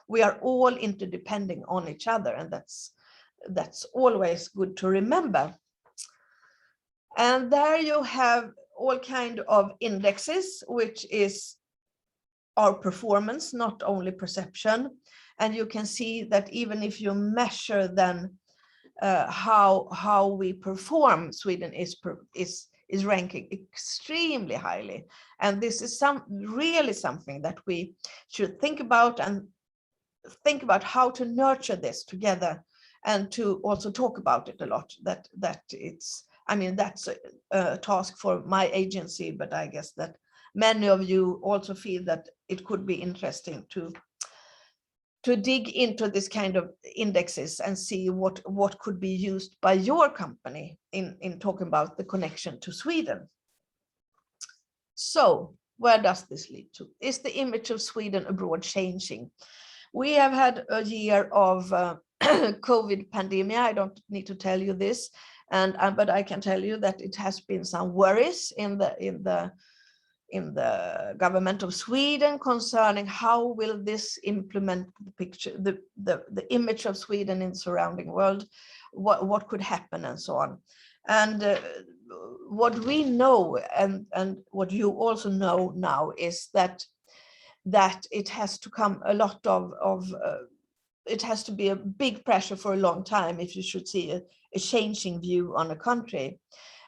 we are all interdepending on each other, and that's always good to remember. And there you have all kind of indexes, which is our performance, not only perception. And you can see that even if you measure then how we perform, Sweden is ranking extremely highly. And this is really something that we should think about, and think about how to nurture this together, and to also talk about it a lot. That's a task for my agency, but I guess that many of you also feel that it could be interesting to dig into this kind of indexes and see what could be used by your company in talking about the connection to Sweden. So where does this lead to? Is the image of Sweden abroad changing? We have had a year of COVID pandemic. I don't need to tell you this, but I can tell you that it has been some worries in the government of Sweden concerning how will this implement the picture, the image of Sweden in the surrounding world, what could happen and so on. And what we know, and what you also know now, is that it has to come a lot of it has to be a big pressure for a long time if you should see a changing view on a country.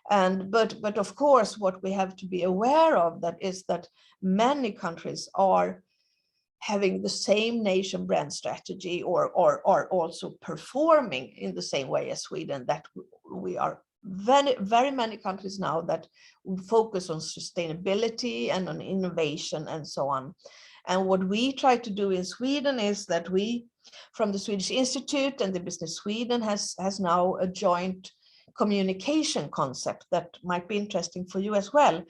But of course, what we have to be aware of is that many countries are having the same nation brand strategy, or are also performing in the same way as Sweden. That we are very many countries now that focus on sustainability and on innovation and so on. And what we try to do in Sweden is that we, from the Swedish Institute and the Business Sweden, has now a joint communication concept that might be interesting for you as well,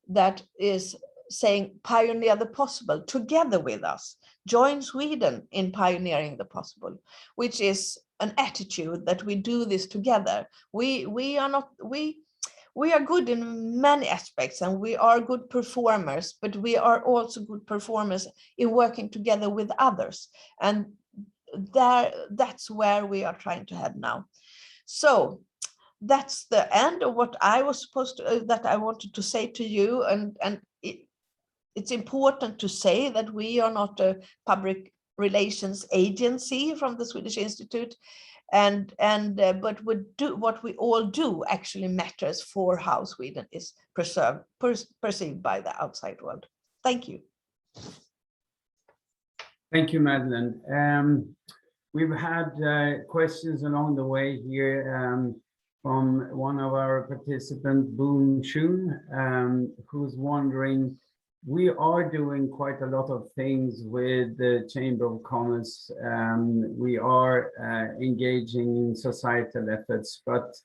that is saying pioneer the possible together with us. Join Sweden in pioneering the possible, which is an attitude that we do this together. We are good in many aspects, and we are good performers, but we are also good performers in working together with others. And that's where we are trying to head now. So that's the end of what I was that I wanted to say to you. And it's important to say that we are not a public relations agency from the Swedish Institute, but what we all do actually matters for how Sweden is perceived by the outside world. Thank you. Thank you, Madeleine. We've had questions along the way here from one of our participants, Boon Chun, who's wondering, we are doing quite a lot of things with the Chamber of Commerce. We are engaging in societal efforts, but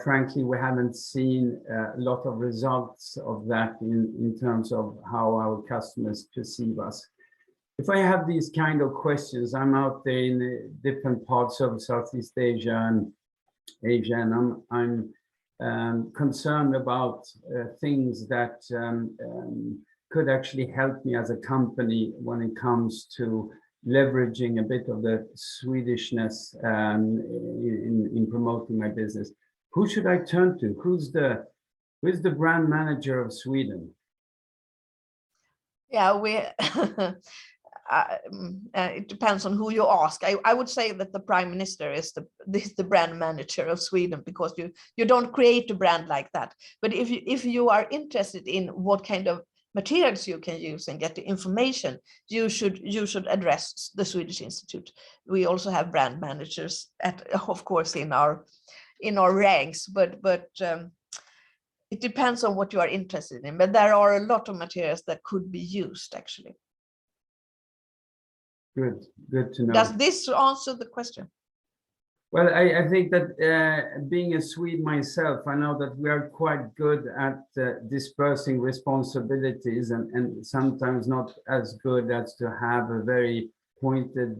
frankly, we haven't seen a lot of results of that in terms of how our customers perceive us. If I have these kind of questions, I'm out there in different parts of Southeast Asia and I'm concerned about things that could actually help me as a company when it comes to leveraging a bit of the Swedishness in promoting my business. Who should I turn to? Who's the brand manager of Sweden? Yeah, it depends on who you ask. I would say that the Prime Minister is the brand manager of Sweden, because you don't create a brand like that. But if you are interested in what kind of materials you can use and get the information, you should address the Swedish Institute. We also have brand managers of course in our ranks, but it depends on what you are interested in. But there are a lot of materials that could be used actually. Good to know. Does this answer the question? Well, I think that being a Swede myself, I know that we are quite good at dispersing responsibilities and sometimes not as good as to have a very pointed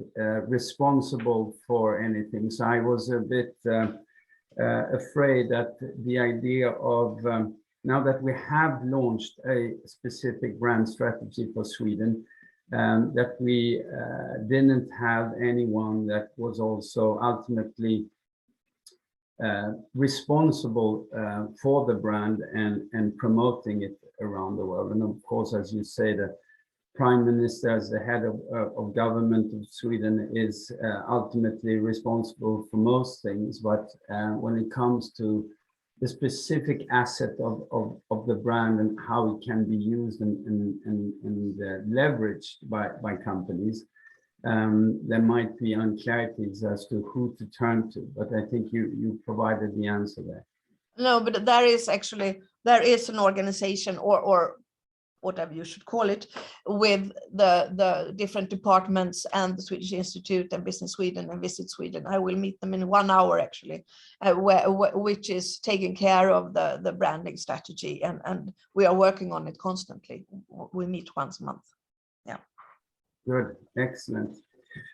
responsible for anything. So I was a bit afraid that the idea of now that we have launched a specific brand strategy for Sweden, that we didn't have anyone that was also ultimately responsible for the brand and promoting it around the world. And of course, as you say, the Prime Minister, as the head of government of Sweden, is ultimately responsible for most things. But when it comes to the specific asset of the brand and how it can be used and leveraged by companies, there might be unclarities as to who to turn to. But I think you provided the answer there. No, but there is an organization or whatever you should call it, with the different departments and the Swedish Institute and Business Sweden and Visit Sweden. I will meet them in 1 hour actually, which is taking care of the branding strategy, and we are working on it constantly. We meet once a month. Yeah. Good, excellent.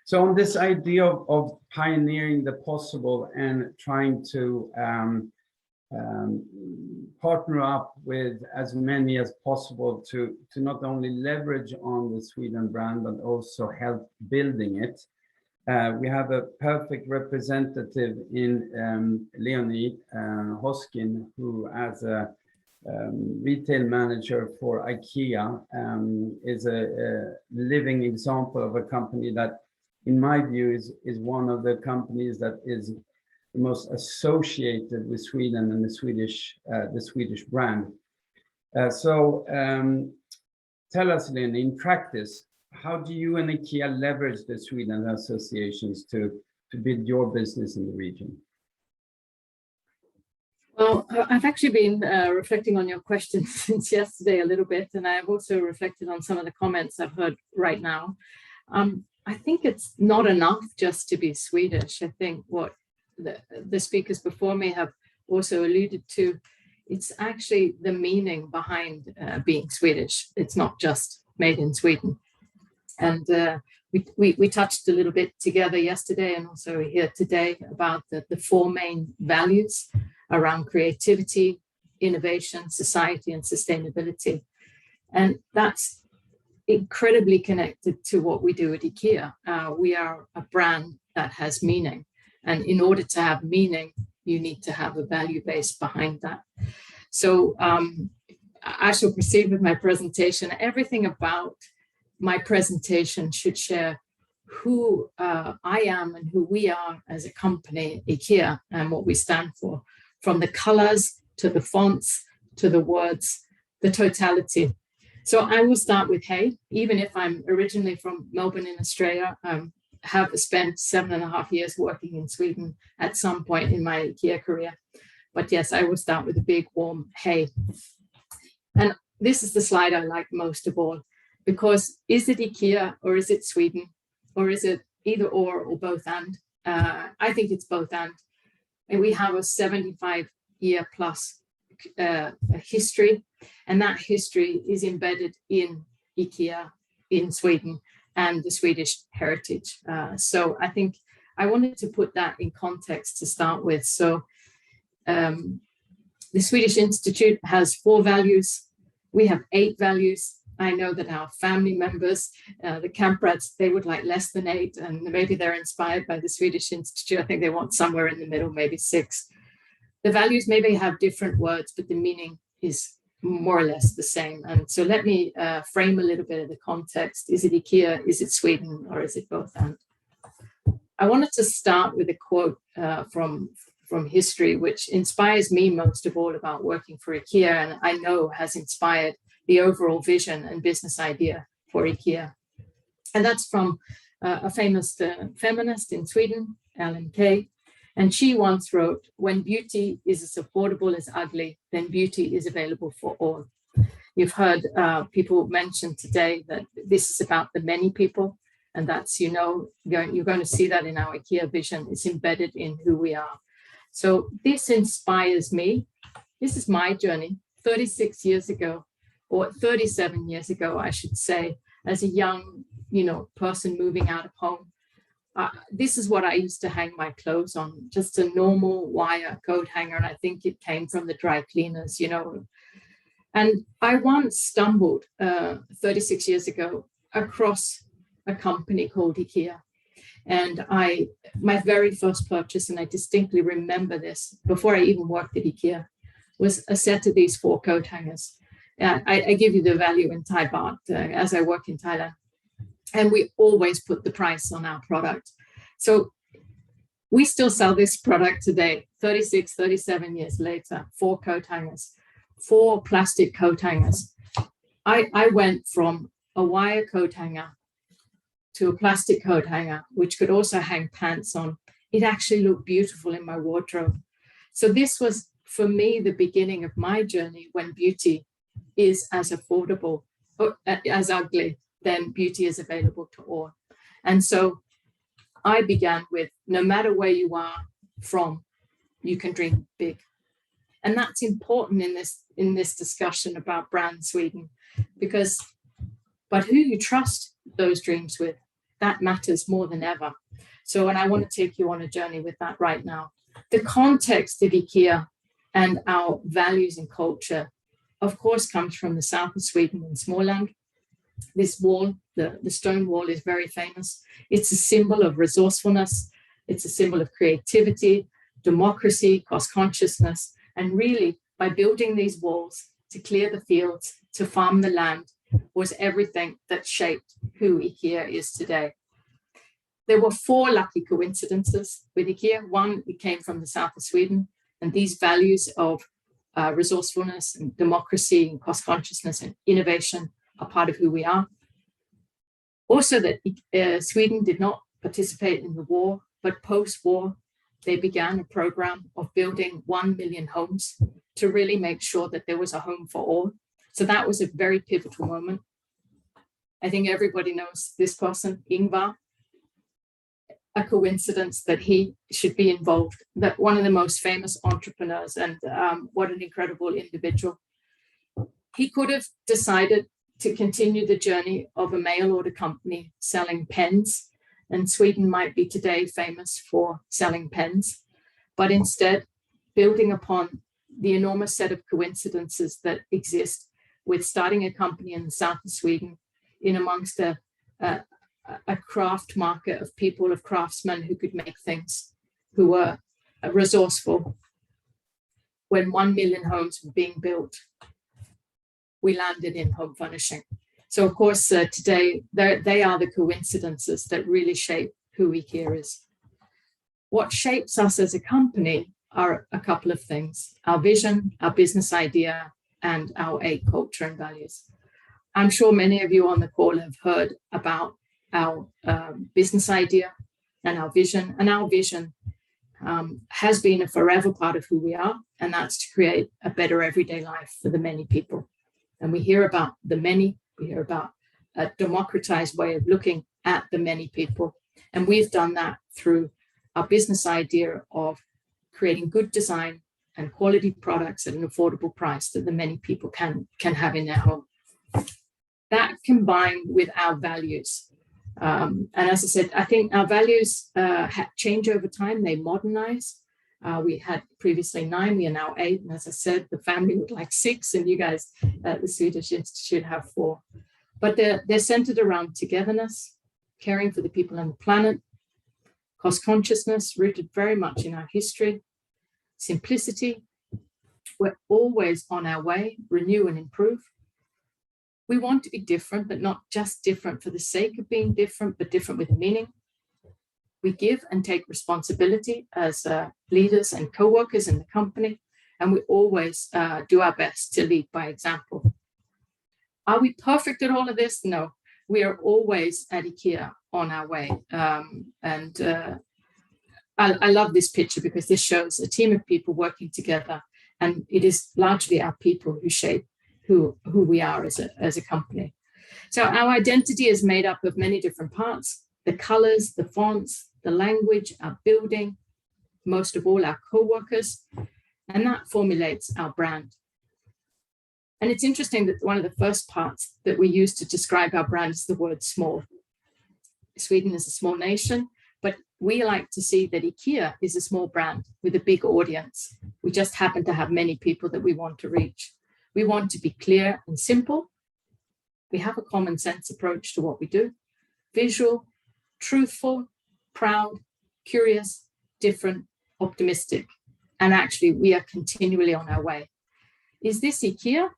So on this idea of pioneering the possible and trying to partner up with as many as possible to not only leverage on the Sweden brand, but also help building it. We have a perfect representative in Leonie Hoskin, who as a retail manager for IKEA is a living example of a company that, in my view, is one of the companies that is the most associated with Sweden and the Swedish brand. So tell us, Lynn, in practice, how do you and IKEA leverage the Sweden associations to build your business in the region? Well, I've actually been reflecting on your question since yesterday a little bit, and I've also reflected on some of the comments I've heard right now. I think it's not enough just to be Swedish. I think what the speakers before me have also alluded to, it's actually the meaning behind being Swedish. It's not just made in Sweden. And we touched a little bit together yesterday and also here today about the 4 main values around creativity, innovation, society, and sustainability. And that's incredibly connected to what we do at IKEA. We are a brand that has meaning. And in order to have meaning, you need to have a value base behind that. So I shall proceed with my presentation. Everything about my presentation should share who I am and who we are as a company, IKEA, and what we stand for, from the colors to the fonts to the words, the totality. So I will start with hey, even if I'm originally from Melbourne in Australia. Have spent 7.5 years working in Sweden at some point in my IKEA career. But yes, I will start with a big warm hey. And this is the slide I like most of all, because is it IKEA or is it Sweden? Or is it either or both and? I think it's both and. And we have a 75-year plus history, and that history is embedded in IKEA in Sweden and the Swedish heritage. So I think I wanted to put that in context to start with. So the Swedish Institute has 4 values. We have 8 values. I know that our family members, the camp rats, they would like less than 8, and maybe they're inspired by the Swedish Institute. I think they want somewhere in the middle, maybe 6. The values maybe have different words, but the meaning is more or less the same. And so let me frame a little bit of the context. Is it IKEA? Is it Sweden? Or is it both? And I wanted to start with a quote from history, which inspires me most of all about working for IKEA, and I know has inspired the overall vision and business idea for IKEA. And that's from a famous feminist in Sweden, Ellen Key. And she once wrote, "When beauty is as affordable as ugly, then beauty is available for all." You've heard people mention today that this is about the many people. And that's, you know, you're going to see that in our IKEA vision. It's embedded in who we are. So this inspires me. This is my journey 36 years ago, or 37 years ago, I should say, as a young, person moving out of home. This is what I used to hang my clothes on, just a normal wire coat hanger. And I think it came from the dry cleaners, And I once stumbled 36 years ago across a company called IKEA. And my very first purchase, and I distinctly remember this before I even worked at IKEA, was a set of these 4 coat hangers. I give you the value in Thai baht as I work in Thailand. And we always put the price on our product. So we still sell this product today, 36, 37 years later, 4 coat hangers, 4 plastic coat hangers. I went from a wire coat hanger to a plastic coat hanger, which could also hang pants on. It actually looked beautiful in my wardrobe. So this was, for me, the beginning of my journey when beauty is as affordable, as ugly, then beauty is available to all. And so I began with, no matter where you are from, you can dream big. And that's important in this discussion about brand Sweden, but who you trust those dreams with, that matters more than ever. So, and I want to take you on a journey with that right now. The context of IKEA and our values and culture, of course, comes from the south of Sweden in Småland. This wall, the stone wall, is very famous. It's a symbol of resourcefulness. It's a symbol of creativity, democracy, cost consciousness. And really, by building these walls to clear the fields, to farm the land, was everything that shaped who IKEA is today. There were 4 lucky coincidences with IKEA. One, it came from the south of Sweden, and these values of resourcefulness and democracy and cost consciousness and innovation are part of who we are. Also that Sweden did not participate in the war, but post-war, they began a program of building 1 million homes to really make sure that there was a home for all. So that was a very pivotal moment. I think everybody knows this person, Ingvar. A coincidence that he should be involved, that one of the most famous entrepreneurs, and what an incredible individual. He could have decided to continue the journey of a mail order company selling pens, and Sweden might be today famous for selling pens, but instead, building upon the enormous set of coincidences that exist with starting a company in the south of Sweden, in amongst a craft market of people, of craftsmen who could make things, who were resourceful. When 1 million homes were being built, we landed in home furnishing. So of course, today, they are the coincidences that really shape who IKEA is. What shapes us as a company are a couple of things: our vision, our business idea, and our 8 culture and values. I'm sure many of you on the call have heard about our business idea and our vision. And our vision has been a forever part of who we are, and that's to create a better everyday life for the many people. And we hear about the many, we hear about a democratized way of looking at the many people. And we've done that through our business idea of creating good design and quality products at an affordable price that the many people can have in their home. That combined with our values. And as I said, I think our values change over time, they modernize. We had previously 9, we are now 8. And as I said, the family would like 6, and you guys at the Swedish Institute have 4. But they're centered around togetherness, caring for the people on the planet, cost consciousness, rooted very much in our history, simplicity. We're always on our way, renew and improve. We want to be different, but not just different for the sake of being different, but different with meaning. We give and take responsibility as leaders and co-workers in the company, and we always do our best to lead by example. Are we perfect at all of this? No, we are always at IKEA on our way. I love this picture because this shows a team of people working together, and it is largely our people who shape who we are as a company. So our identity is made up of many different parts: the colors, the fonts, the language, our building, most of all our co-workers, and that formulates our brand. And it's interesting that one of the first parts that we use to describe our brand is the word small. Sweden is a small nation, but we like to see that IKEA is a small brand with a big audience. We just happen to have many people that we want to reach. We want to be clear and simple. We have a common sense approach to what we do. Visual, truthful, proud, curious, different, optimistic. And actually, we are continually on our way. Is this IKEA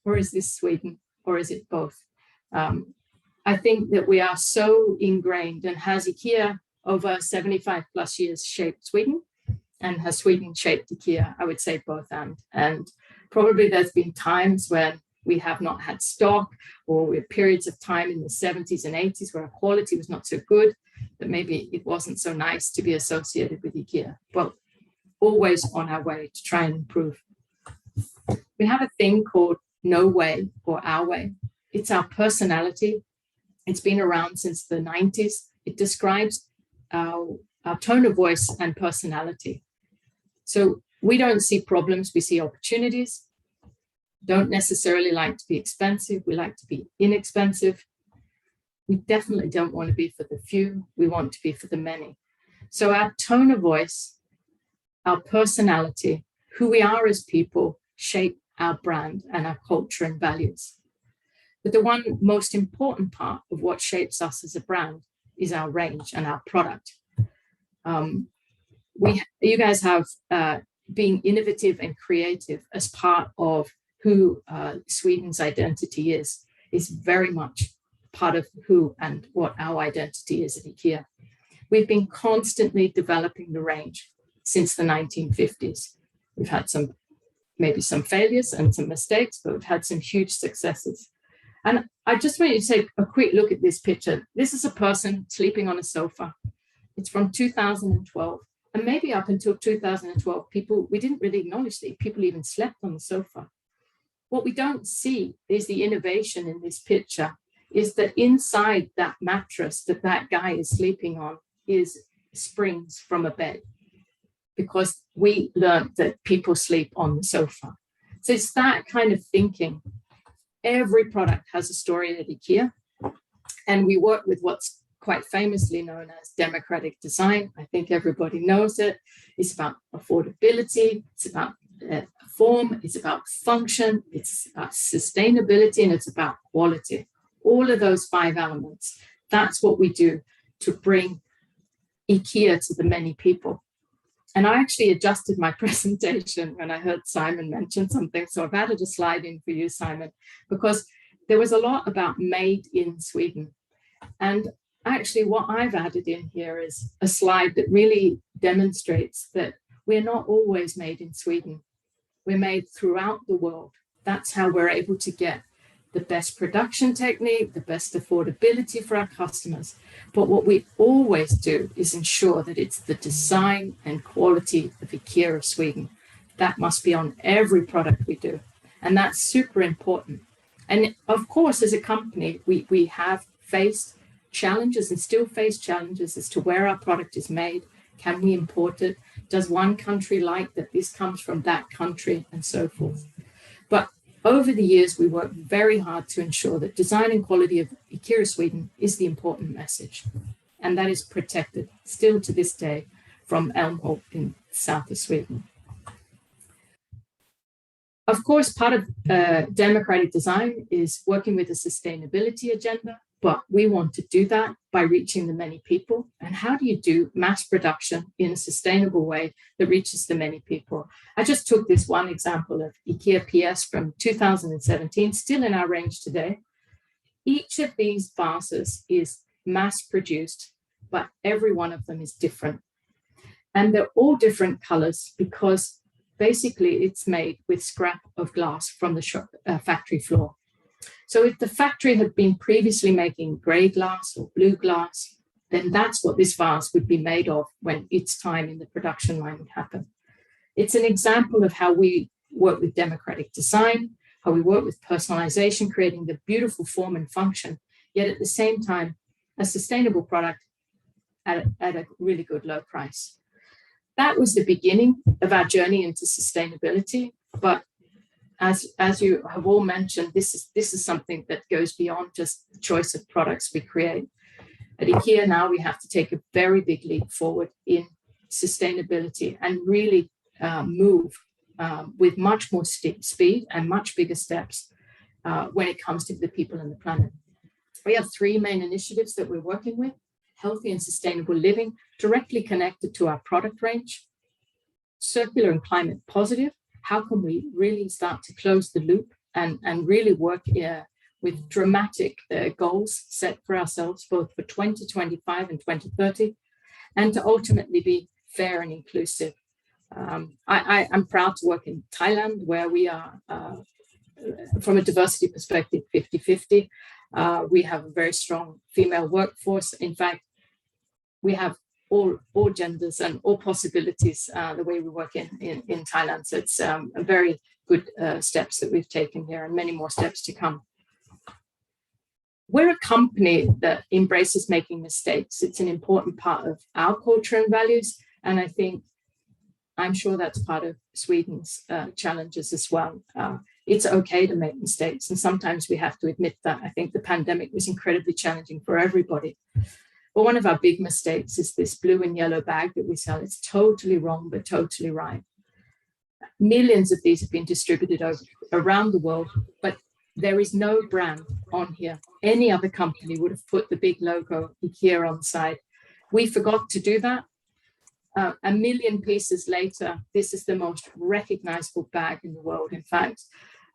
or is this Sweden, or is it both? I think that we are so ingrained, and has IKEA over 75 plus years shaped Sweden, and has Sweden shaped IKEA? I would say both and probably there's been times when we have not had stock, or we had periods of time in the 70s and 80s where our quality was not so good, that maybe it wasn't so nice to be associated with IKEA. Well, always on our way to try and improve. We have a thing called No Way or Our Way. It's our personality. It's been around since the 90s. It describes our tone of voice and personality. So we don't see problems, we see opportunities. Don't necessarily like to be expensive, we like to be inexpensive. We definitely don't want to be for the few, we want to be for the many. So our tone of voice, our personality, who we are as people, shape our brand and our culture and values. But the one most important part of what shapes us as a brand is our range and our product. You guys have being innovative and creative as part of who Sweden's identity is very much part of who and what our identity is at IKEA. We've been constantly developing the range since the 1950s. We've had maybe some failures and some mistakes, but we've had some huge successes. And I just want you to take a quick look at this picture. This is a person sleeping on a sofa. It's from 2012. And maybe up until 2012, we didn't really acknowledge that people even slept on the sofa. What we don't see is the innovation in this picture is that inside that mattress that guy is sleeping on is springs from a bed, because we learned that people sleep on the sofa. So it's that kind of thinking. Every product has a story at IKEA, and we work with what's quite famously known as democratic design. I think everybody knows it. It's about affordability, it's about form, it's about function, it's about sustainability, and it's about quality. All of those 5 elements, that's what we do to bring IKEA to the many people. And I actually adjusted my presentation when I heard Simon mention something. So I've added a slide in for you, Simon, because there was a lot about made in Sweden. And actually what I've added in here is a slide that really demonstrates that we're not always made in Sweden. We're made throughout the world. That's how we're able to get the best production technique, the best affordability for our customers. But what we always do is ensure that it's the design and quality of IKEA of Sweden. That must be on every product we do. And that's super important. And of course, as a company, we have faced challenges and still face challenges as to where our product is made. Can we import it? Does one country like that this comes from that country, and so forth? But over the years, we worked very hard to ensure that design and quality of IKEA Sweden is the important message. And that is protected still to this day from Älmhult in south of Sweden. Of course, part of democratic design is working with a sustainability agenda, but we want to do that by reaching the many people. And how do you do mass production in a sustainable way that reaches the many people? I just took this one example of IKEA PS from 2017, still in our range today. Each of these vases is mass produced, but every one of them is different. And they're all different colors because basically it's made with scrap of glass from the factory floor. So if the factory had been previously making gray glass or blue glass, then that's what this vase would be made of when its time in the production line would happen. It's an example of how we work with democratic design, how we work with personalization, creating the beautiful form and function, yet at the same time, a sustainable product at a really good low price. That was the beginning of our journey into sustainability, but as you have all mentioned, this is something that goes beyond just the choice of products we create. At IKEA now, we have to take a very big leap forward in sustainability and really move with much more speed and much bigger steps when it comes to the people and the planet. We have 3 main initiatives that we're working with: healthy and sustainable living, directly connected to our product range; circular and climate positive, how can we really start to close the loop and really work with dramatic goals set for ourselves, both for 2025 and 2030, and to ultimately be fair and inclusive. I'm proud to work in Thailand, where we are, from a diversity perspective, 50-50. We have a very strong female workforce. In fact, we have all genders and all possibilities the way we work in Thailand. So it's a very good steps that we've taken here, and many more steps to come. We're a company that embraces making mistakes. It's an important part of our culture and values, and I'm sure that's part of Sweden's challenges as well. It's okay to make mistakes, and sometimes we have to admit that. I think the pandemic was incredibly challenging for everybody. But one of our big mistakes is this blue and yellow bag that we sell. It's totally wrong, but totally right. Millions of these have been distributed around the world, but there is no brand on here. Any other company would have put the big logo IKEA on the side. We forgot to do that. 1 million pieces later, this is the most recognizable bag in the world. In fact,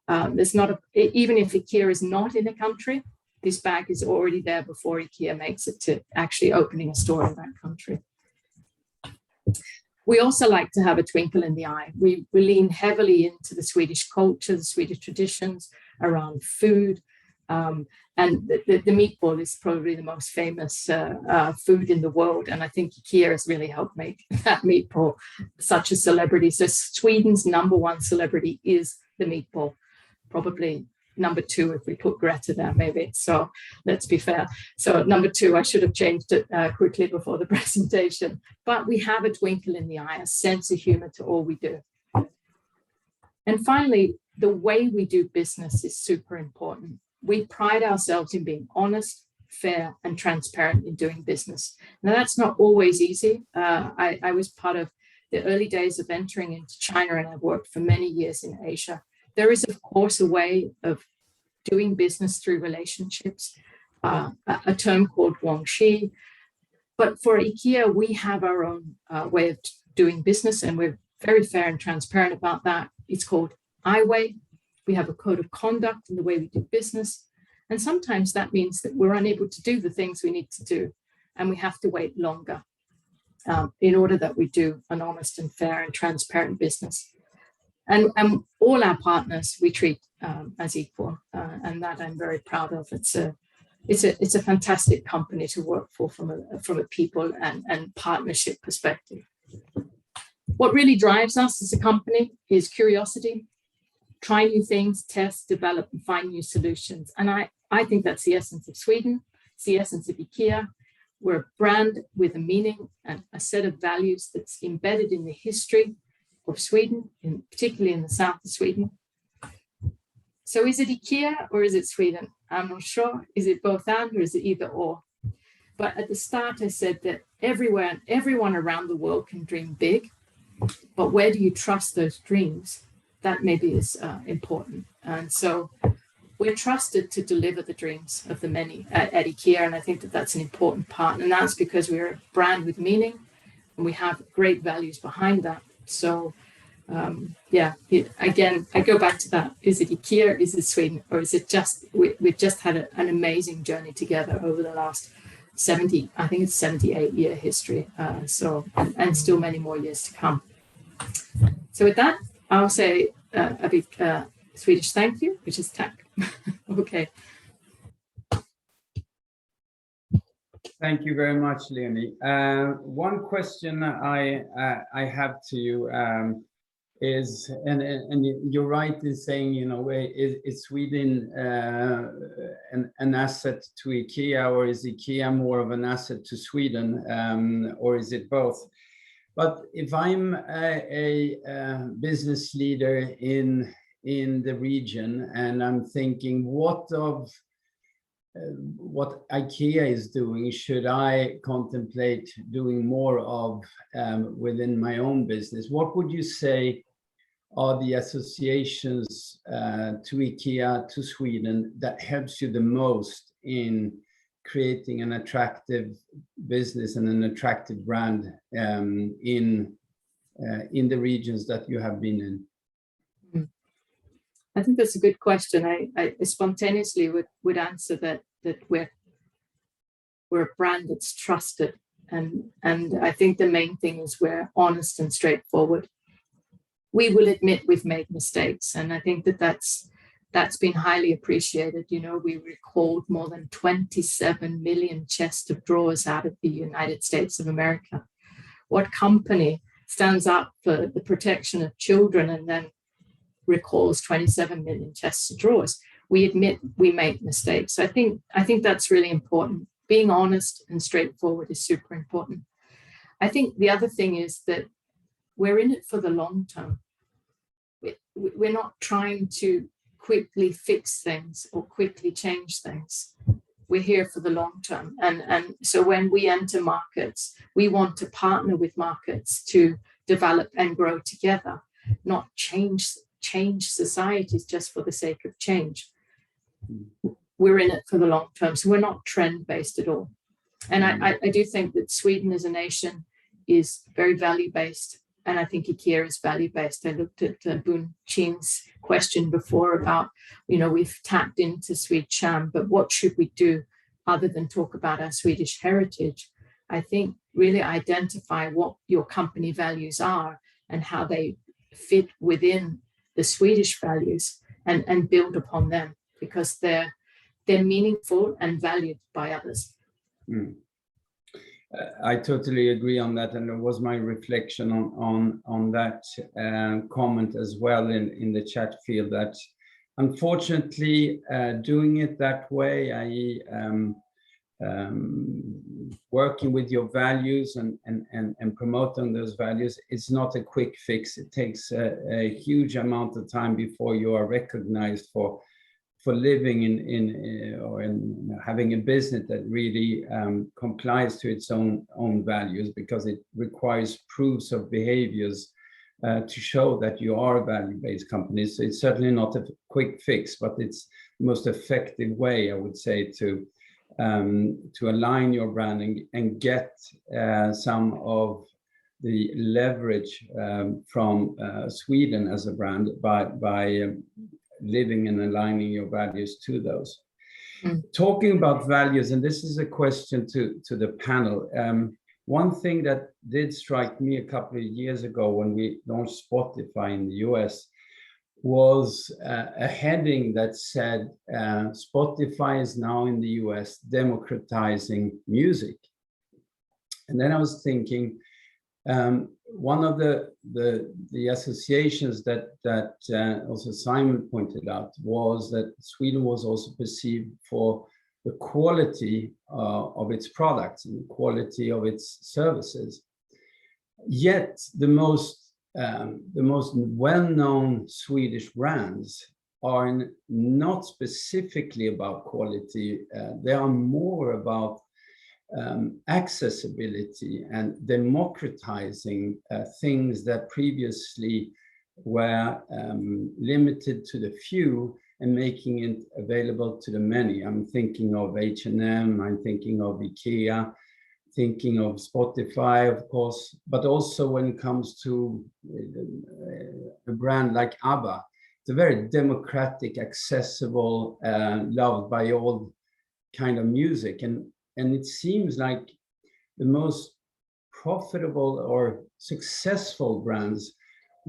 even if IKEA is not in a country, this bag is already there before IKEA makes it to actually opening a store in that country. We also like to have a twinkle in the eye. We lean heavily into the Swedish culture, the Swedish traditions around food. And the meatball is probably the most famous food in the world. And I think IKEA has really helped make that meatball such a celebrity. So Sweden's #1 celebrity is the meatball, probably #2 if we put Greta there, maybe. So let's be fair. So #2, I should have changed it quickly before the presentation. But we have a twinkle in the eye, a sense of humor to all we do. And finally, the way we do business is super important. We pride ourselves in being honest, fair, and transparent in doing business. Now, that's not always easy. I was part of the early days of entering into China, and I've worked for many years in Asia. There is, of course, a way of doing business through relationships, a term called guangxi. But for IKEA, we have our own way of doing business, and we're very fair and transparent about that. It's called I-Way. We have a code of conduct in the way we do business. And sometimes that means that we're unable to do the things we need to do, and we have to wait longer in order that we do an honest and fair and transparent business. And all our partners we treat as equal, and that I'm very proud of. It's a fantastic company to work for from a people and partnership perspective. What really drives us as a company is curiosity, try new things, test, develop, and find new solutions. And I think that's the essence of Sweden. It's the essence of IKEA. We're a brand with a meaning and a set of values that's embedded in the history of Sweden, particularly in the south of Sweden. So is it IKEA or is it Sweden? I'm not sure. Is it both and, or is it either or? But at the start, I said that everyone around the world can dream big, but where do you trust those dreams? That maybe is important. And so we're trusted to deliver the dreams of the many at IKEA, and I think that that's an important part. And that's because we're a brand with meaning, and we have great values behind that. So again, I go back to that. Is it IKEA, is it Sweden, or is it just, we've just had an amazing journey together over the last 78-year history. And still many more years to come. So with that, I'll say a big Swedish thank you, which is tack. Okay. Thank you very much, Leonie. One question I have to you is, and you're right in saying, you know, is Sweden an asset to IKEA, or is IKEA more of an asset to Sweden, or is it both? But if I'm a business leader in the region, and I'm thinking, what IKEA is doing should I contemplate doing more of within my own business? What would you say are the associations to IKEA, to Sweden, that helps you the most in creating an attractive business and an attractive brand in the regions that you have been in? I think that's a good question. I spontaneously would answer that we're a brand that's trusted, and I think the main thing is we're honest and straightforward. We will admit we've made mistakes, and I think that's been highly appreciated. You know, we recalled more than 27 million chests of drawers out of the United States of America. What company stands up for the protection of children and then recalls 27 million chests of drawers? We admit we make mistakes. So I think that's really important. Being honest and straightforward is super important. I think the other thing is that we're in it for the long term. We're not trying to quickly fix things or quickly change things. We're here for the long term. And so when we enter markets, we want to partner with markets to develop and grow together, not change societies just for the sake of change. We're in it for the long term. So we're not trend-based at all. And I do think that Sweden as a nation is very value-based. And I think IKEA is value-based. I looked at Boon Chin's question before about, you know, we've tapped into Swedish, but what should we do other than talk about our Swedish heritage? I think really identify what your company values are and how they fit within the Swedish values, and build upon them, because they're meaningful and valued by others. I totally agree on that, and it was my reflection on that comment as well in the chat field, that unfortunately doing it that way, i.e. Working with your values and promoting those values, it's not a quick fix. It takes a huge amount of time before you are recognized for living in having a business that really complies to its own values, because it requires proofs of behaviors to show that you are a value-based company. So it's certainly not a quick fix, but it's the most effective way, I would say, to align your branding and get some of the leverage from Sweden as a brand by living and aligning your values to those. Talking about values, and this is a question to the panel. One thing that did strike me a couple of years ago when we launched Spotify in the US was a heading that said, Spotify is now in the US democratizing music. And then I was thinking, one of the associations that also Simon pointed out was that Sweden was also perceived for the quality of its products and the quality of its services. Yet the most well-known Swedish brands are not specifically about quality. They are more about accessibility and democratizing things that previously were limited to the few and making it available to the many. I'm thinking of H&M, I'm thinking of IKEA, thinking of Spotify, of course, but also when it comes to a brand like ABBA, it's a very democratic, accessible, loved by all kind of music. And it seems like the most profitable or successful brands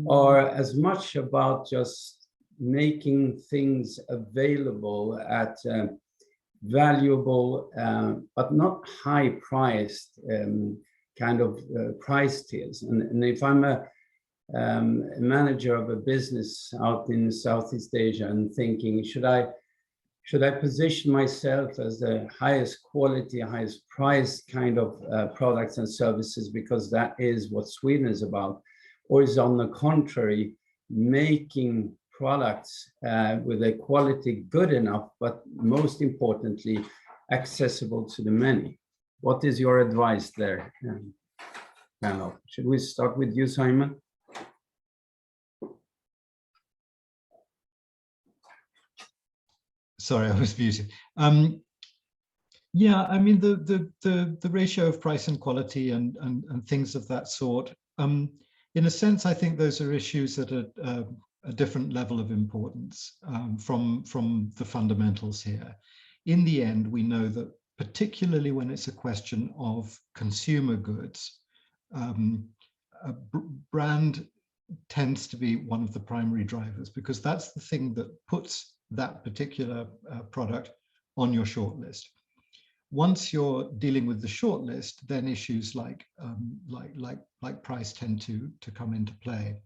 are as much about just making things available at valuable but not high priced kind of price tiers. And if I'm a manager of a business out in Southeast Asia and thinking, should I position myself as the highest quality, highest price kind of products and services because that is what Sweden is about, or is on the contrary making products with a quality good enough, but most importantly, accessible to the many? What is your advice there, panel? Should we start with you, Simon? Sorry, I was muted. Yeah, I mean the ratio of price and quality and things of that sort. In a sense, I think those are issues that are a different level of importance from the fundamentals here. In the end, we know that particularly when it's a question of consumer goods, a brand tends to be one of the primary drivers because that's the thing that puts that particular product on your shortlist. Once you're dealing with the shortlist, then issues like price tend to come into play.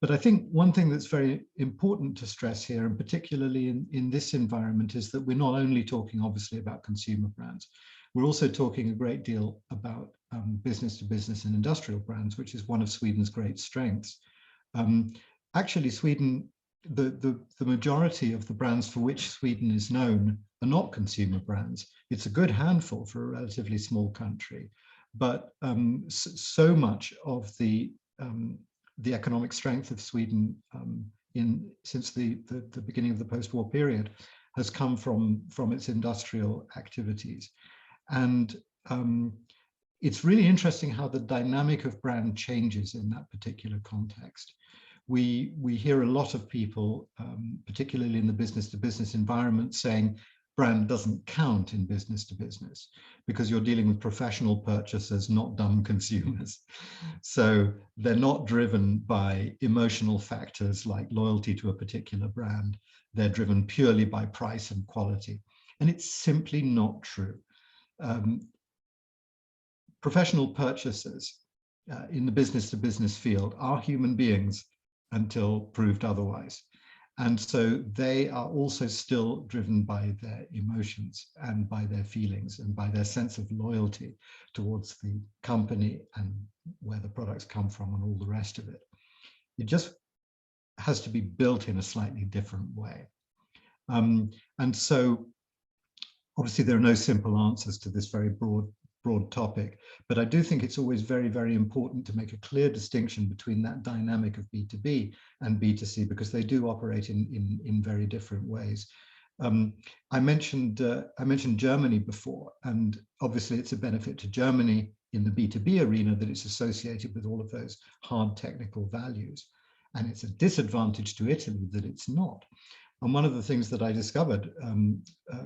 But I think one thing that's very important to stress here, and particularly in this environment, is that we're not only talking obviously about consumer brands, we're also talking a great deal about business to business and industrial brands, which is one of Sweden's great strengths. Actually, Sweden, the majority of the brands for which Sweden is known are not consumer brands. It's a good handful for a relatively small country, but so much of the economic strength of Sweden since the beginning of the post-war period has come from its industrial activities. And it's really interesting how the dynamic of brand changes in that particular context. We hear a lot of people, particularly in the business to business environment, saying brand doesn't count in business to business because you're dealing with professional purchasers, not dumb consumers. So they're not driven by emotional factors like loyalty to a particular brand. They're driven purely by price and quality. And it's simply not true. Professional purchasers in the business to business field are human beings until proved otherwise. And so they are also still driven by their emotions and by their feelings and by their sense of loyalty towards the company and where the products come from and all the rest of it. It just has to be built in a slightly different way. And so obviously there are no simple answers to this very broad topic, but I do think it's always very, very important to make a clear distinction between that dynamic of B2B and B2C, because they do operate in very different ways. I mentioned Germany before, and obviously it's a benefit to Germany in the B2B arena that it's associated with all of those hard technical values. And it's a disadvantage to Italy that it's not. And one of the things that I discovered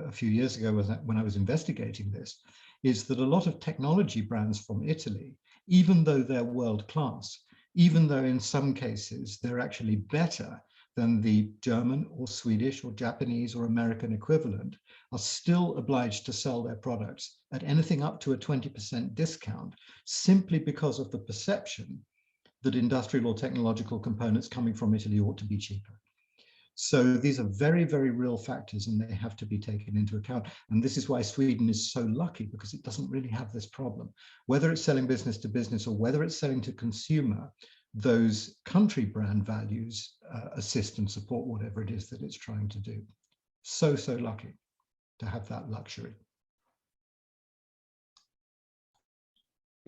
a few years ago was that when I was investigating this, is that a lot of technology brands from Italy, even though they're world-class, even though in some cases they're actually better than the German or Swedish or Japanese or American equivalent, are still obliged to sell their products at anything up to a 20% discount, simply because of the perception that industrial or technological components coming from Italy ought to be cheaper. So these are very, very real factors, and they have to be taken into account. And this is why Sweden is so lucky, because it doesn't really have this problem. Whether it's selling business to business or whether it's selling to consumer, those country brand values assist and support whatever it is that it's trying to do. So lucky to have that luxury.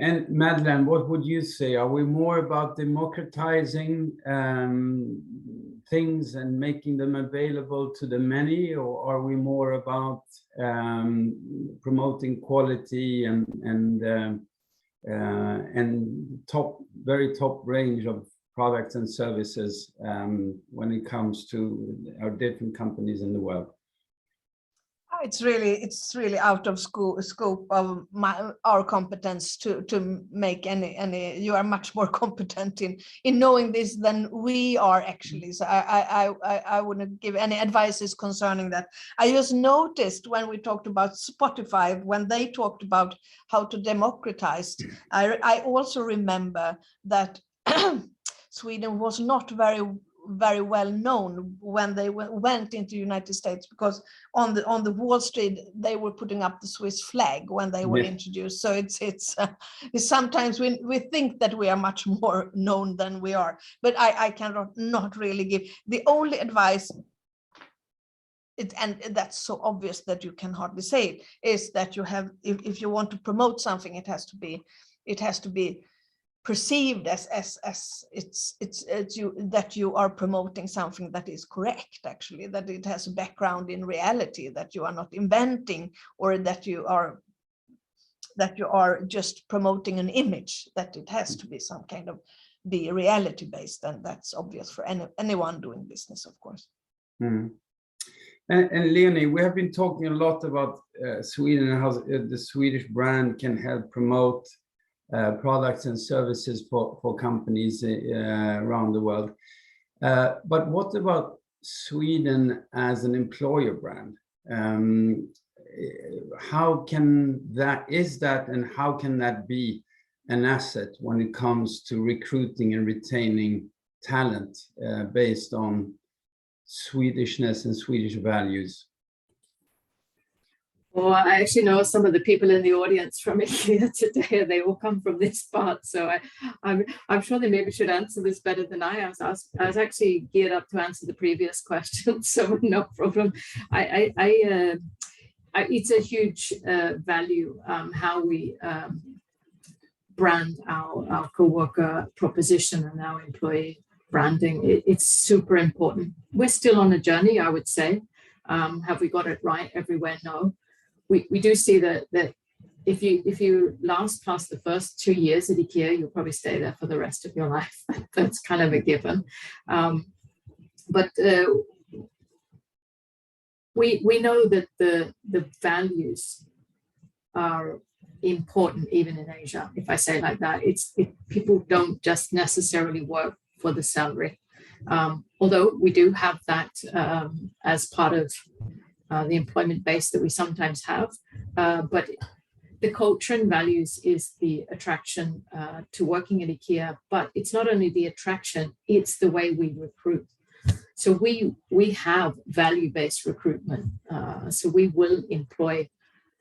And Madeleine, what would you say? Are we more about democratizing things and making them available to the many, or are we more about promoting quality and very top range of products and services when it comes to our different companies in the world? It's really out of scope of our competence to make any. You are much more competent in knowing this than we are actually. So I wouldn't give any advices concerning that. I just noticed when we talked about Spotify, when they talked about how to democratize, I also remember that Sweden was not very well known when they went into the United States, because on the Wall Street they were putting up the Swiss flag when they were introduced. So it's sometimes we think that we are much more known than we are, but I cannot not really give the only advice. And that's so obvious that you can hardly say it, is that you have, if you want to promote something, it has to be perceived as that you are promoting something that is correct, actually, that it has a background in reality, that you are not inventing, or that you are just promoting an image, that it has to be some kind of be reality based, and that's obvious for anyone doing business, of course. And Leonie, we have been talking a lot about Sweden and how the Swedish brand can help promote products and services for companies around the world. But what about Sweden as an employer brand? How can that be an asset when it comes to recruiting and retaining talent based on Swedishness and Swedish values? Well, I actually know some of the people in the audience from IKEA today, and they all come from this part. So I'm sure they maybe should answer this better than I am. I was actually geared up to answer the previous question, so no problem. It's a huge value how we brand our co-worker proposition and our employee branding. It's super important. We're still on a journey, I would say. Have we got it right everywhere? No. We do see that if you last past the first 2 years at IKEA, you'll probably stay there for the rest of your life. That's kind of a given. But we know that the values are important even in Asia. If I say it like that, people don't just necessarily work for the salary. Although we do have that as part of the employment base that we sometimes have, but the culture and values is the attraction to working at IKEA. But it's not only the attraction, it's the way we recruit. So we have value-based recruitment. So we will employ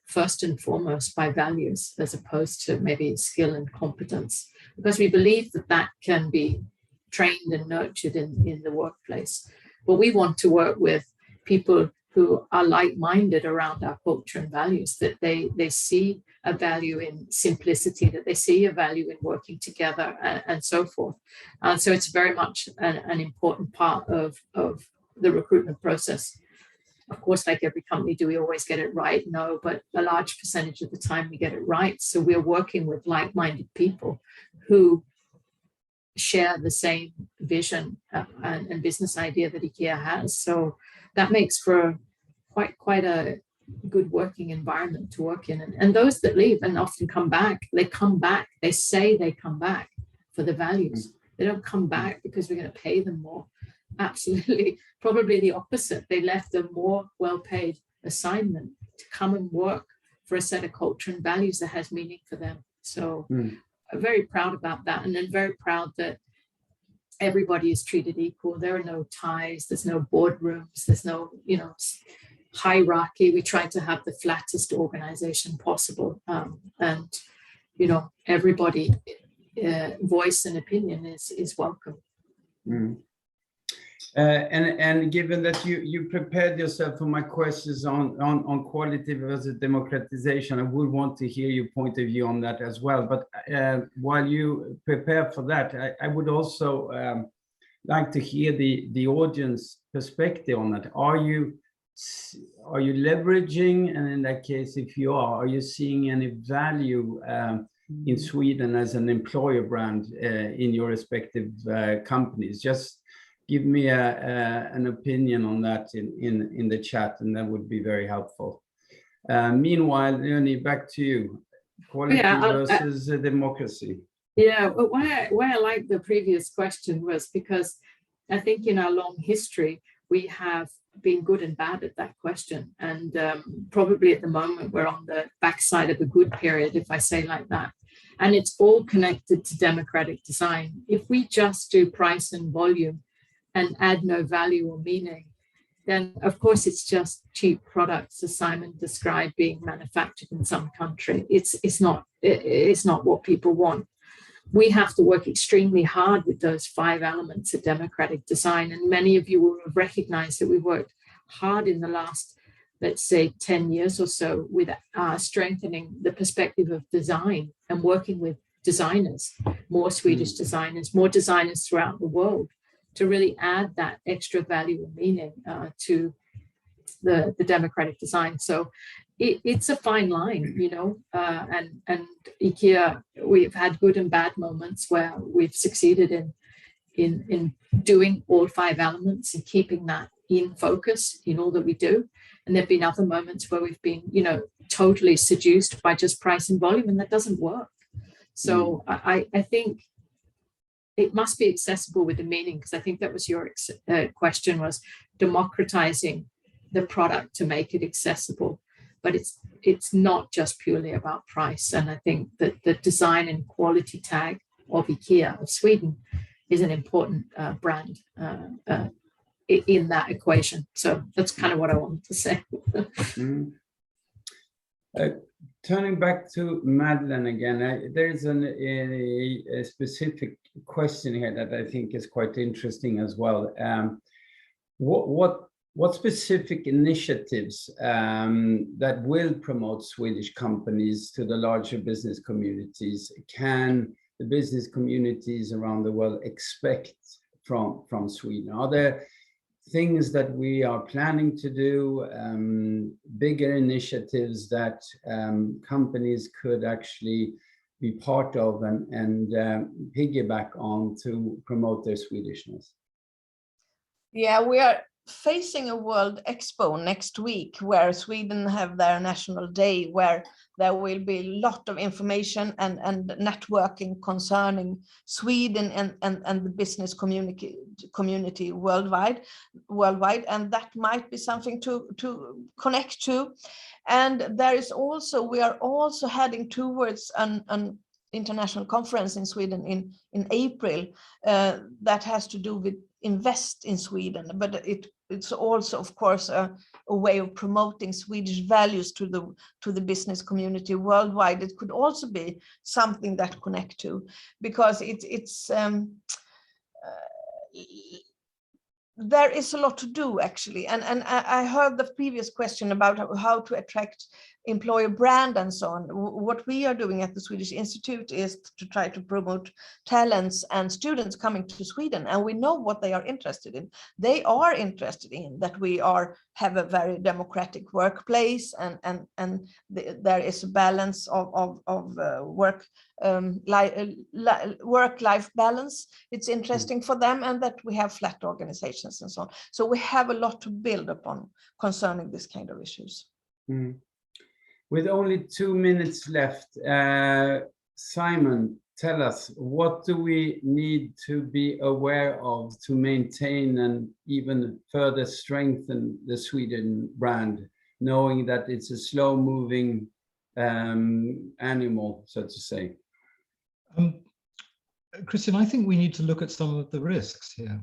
first and foremost by values as opposed to maybe skill and competence, because we believe that can be trained and nurtured in the workplace. But we want to work with people who are like-minded around our culture and values, that they see a value in simplicity, that they see a value in working together, and so forth. So it's very much an important part of the recruitment process. Of course, like every company, do we always get it right? No, but a large percentage of the time we get it right. So we're working with like-minded people who share the same vision and business idea that IKEA has. So that makes for quite a good working environment to work in. And those that leave and often come back, they say they come back for the values. They don't come back because we're going to pay them more. Absolutely, probably the opposite. They left a more well-paid assignment to come and work for a set of culture and values that has meaning for them. So I'm very proud about that, and then very proud that everybody is treated equal. There are no ties, there's no boardrooms, there's no hierarchy. We try to have the flattest organization possible, and everybody voice and opinion is welcome. And given that you prepared yourself for my questions on quality versus democratization, I would want to hear your point of view on that as well. But while you prepare for that, I would also like to hear the audience perspective on that. Are you leveraging, and in that case, if you are you seeing any value in Sweden as an employer brand in your respective companies? Just give me an opinion on that in the chat, and that would be very helpful. Meanwhile, Leonie, back to you. Quality versus democracy. Yeah, but why I like the previous question was because I think in our long history, we have been good and bad at that question. And probably at the moment, we're on the backside of a good period, if I say like that. And it's all connected to democratic design. If we just do price and volume and add no value or meaning, then of course it's just cheap products, as Simon described, being manufactured in some country. It's not what people want. We have to work extremely hard with those 5 elements of democratic design. And many of you will have recognized that we've worked hard in the last, let's say, 10 years or so with strengthening the perspective of design and working with designers, more Swedish designers, more designers throughout the world, to really add that extra value and meaning to the democratic design. So it's a fine line, you know, and IKEA, we've had good and bad moments where we've succeeded in doing all 5 elements and keeping that in focus in all that we do. And there've been other moments where we've been, you know, totally seduced by just price and volume, and that doesn't work. So I think it must be accessible with the meaning, because I think that was your question, was democratizing the product to make it accessible. But it's not just purely about price. And I think that the design and quality tag of IKEA of Sweden is an important brand in that equation. So that's kind of what I wanted to say. Turning back to Madeleine again, there's a specific question here that I think is quite interesting as well. What specific initiatives that will promote Swedish companies to the larger business communities can the business communities around the world expect from Sweden? Are there things that we are planning to do, bigger initiatives that companies could actually be part of and piggyback on to promote their Swedishness? Yeah, we are facing a World Expo next week, where Sweden have their national day, where there will be a lot of information and networking concerning Sweden and the business community worldwide, and that might be something to connect to. And there is also, we are also heading towards an international conference in Sweden in April that has to do with invest in Sweden, but it's also, of course, a way of promoting Swedish values to the business community worldwide. It could also be something that connect to, because there is a lot to do, actually. And I heard the previous question about how to attract employer brand and so on. What we are doing at the Swedish Institute is to try to promote talents and students coming to Sweden, and we know what they are interested in. They are interested in that we have a very democratic workplace, and there is a balance of work-life balance. It's interesting for them, and that we have flat organizations and so on. So we have a lot to build upon concerning this kind of issues. With only 2 minutes left, Simon, tell us, what do we need to be aware of to maintain and even further strengthen the Sweden brand, knowing that it's a slow-moving animal, so to say? Christian, I think we need to look at some of the risks here,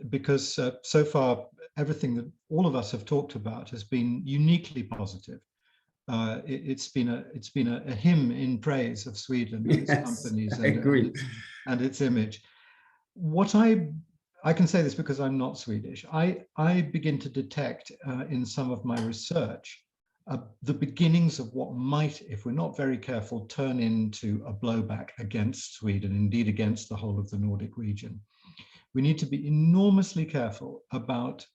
because so far, everything that all of us have talked about has been uniquely positive. It's been a hymn in praise of Sweden and its companies and its image. What I I can say this because I'm not Swedish. I begin to detect in some of my research the beginnings of what might, if we're not very careful, turn into a blowback against Sweden, indeed against the whole of the Nordic region. We need to be enormously careful about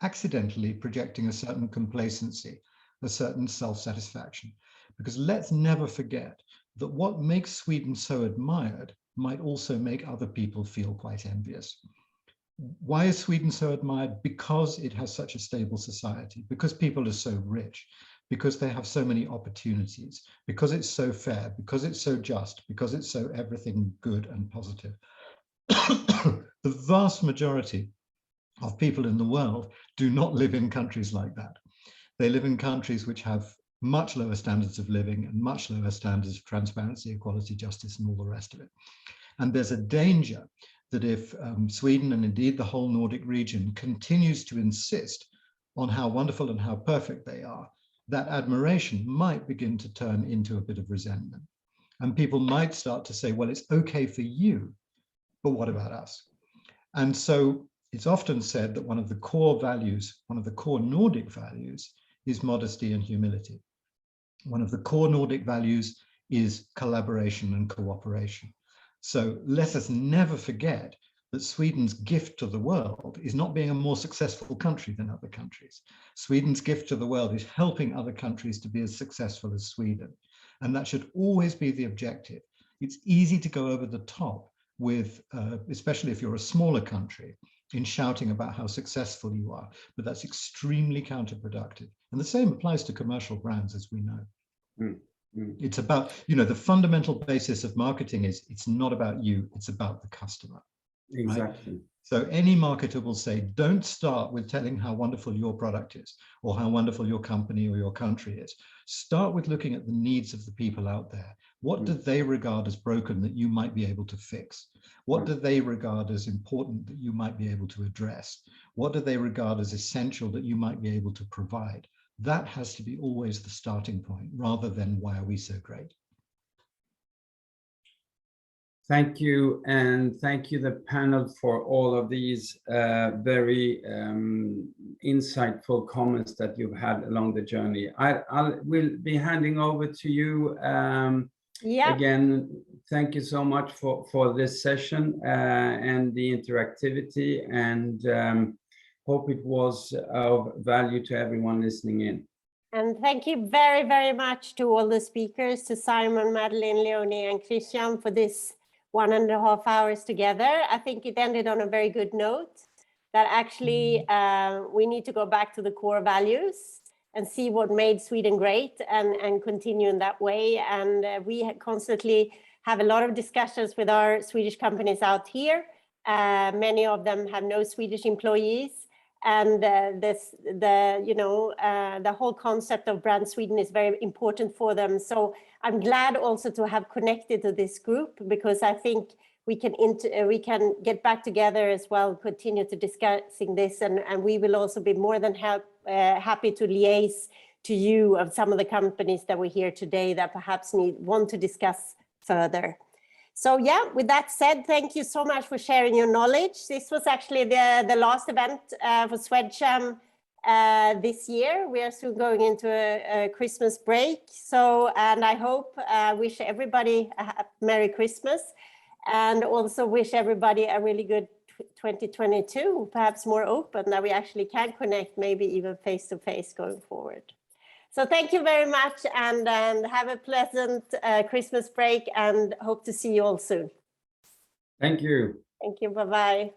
accidentally projecting a certain complacency, a certain self-satisfaction, because let's never forget that what makes Sweden so admired might also make other people feel quite envious. Why is Sweden so admired? Because it has such a stable society, because people are so rich, because they have so many opportunities, because it's so fair, because it's so just, because it's so everything good and positive. The vast majority of people in the world do not live in countries like that. They live in countries which have much lower standards of living and much lower standards of transparency, equality, justice, and all the rest of it. And there's a danger that if Sweden and indeed the whole Nordic region continues to insist on how wonderful and how perfect they are, that admiration might begin to turn into a bit of resentment. And people might start to say, well, it's okay for you, but what about us? And so it's often said that one of the core values, one of the core Nordic values, is modesty and humility. One of the core Nordic values is collaboration and cooperation. So let us never forget that Sweden's gift to the world is not being a more successful country than other countries. Sweden's gift to the world is helping other countries to be as successful as Sweden. And that should always be the objective. It's easy to go over the top with, especially if you're a smaller country, in shouting about how successful you are, but that's extremely counterproductive. And the same applies to commercial brands, as we know. It's about, the fundamental basis of marketing is it's not about you, it's about the customer. Exactly. Right? So any marketer will say, don't start with telling how wonderful your product is or how wonderful your company or your country is. Start with looking at the needs of the people out there. What do they regard as broken that you might be able to fix? What do they regard as important that you might be able to address? What do they regard as essential that you might be able to provide? That has to be always the starting point, rather than why are we so great? Thank you, and thank you the panel for all of these very insightful comments that you've had along the journey. I will be handing over to you again. Thank you so much for this session and the interactivity, and hope it was of value to everyone listening in. And thank you very, very much to all the speakers, to Simon, Madeline, Leonie, and Christian for this 1.5 hours together. I think it ended on a very good note that actually we need to go back to the core values and see what made Sweden great and continue in that way. And we constantly have a lot of discussions with our Swedish companies out here. Many of them have no Swedish employees. And the whole concept of Brand Sweden is very important for them. So I'm glad also to have connected to this group, because I think we can get back together as well, continue to discussing this, and we will also be more than happy to liaise to you of some of the companies that were here today that perhaps want to discuss further. So yeah, with that said, thank you so much for sharing your knowledge. This was actually the last event for SwedCham this year. We are soon going into a Christmas break. So, and I hope, wish everybody a Merry Christmas, and also wish everybody a really good 2022, perhaps more open, that we actually can connect, maybe even face-to-face going forward. So thank you very much, and have a pleasant Christmas break, and hope to see you all soon. Thank you. Thank you. Bye-bye.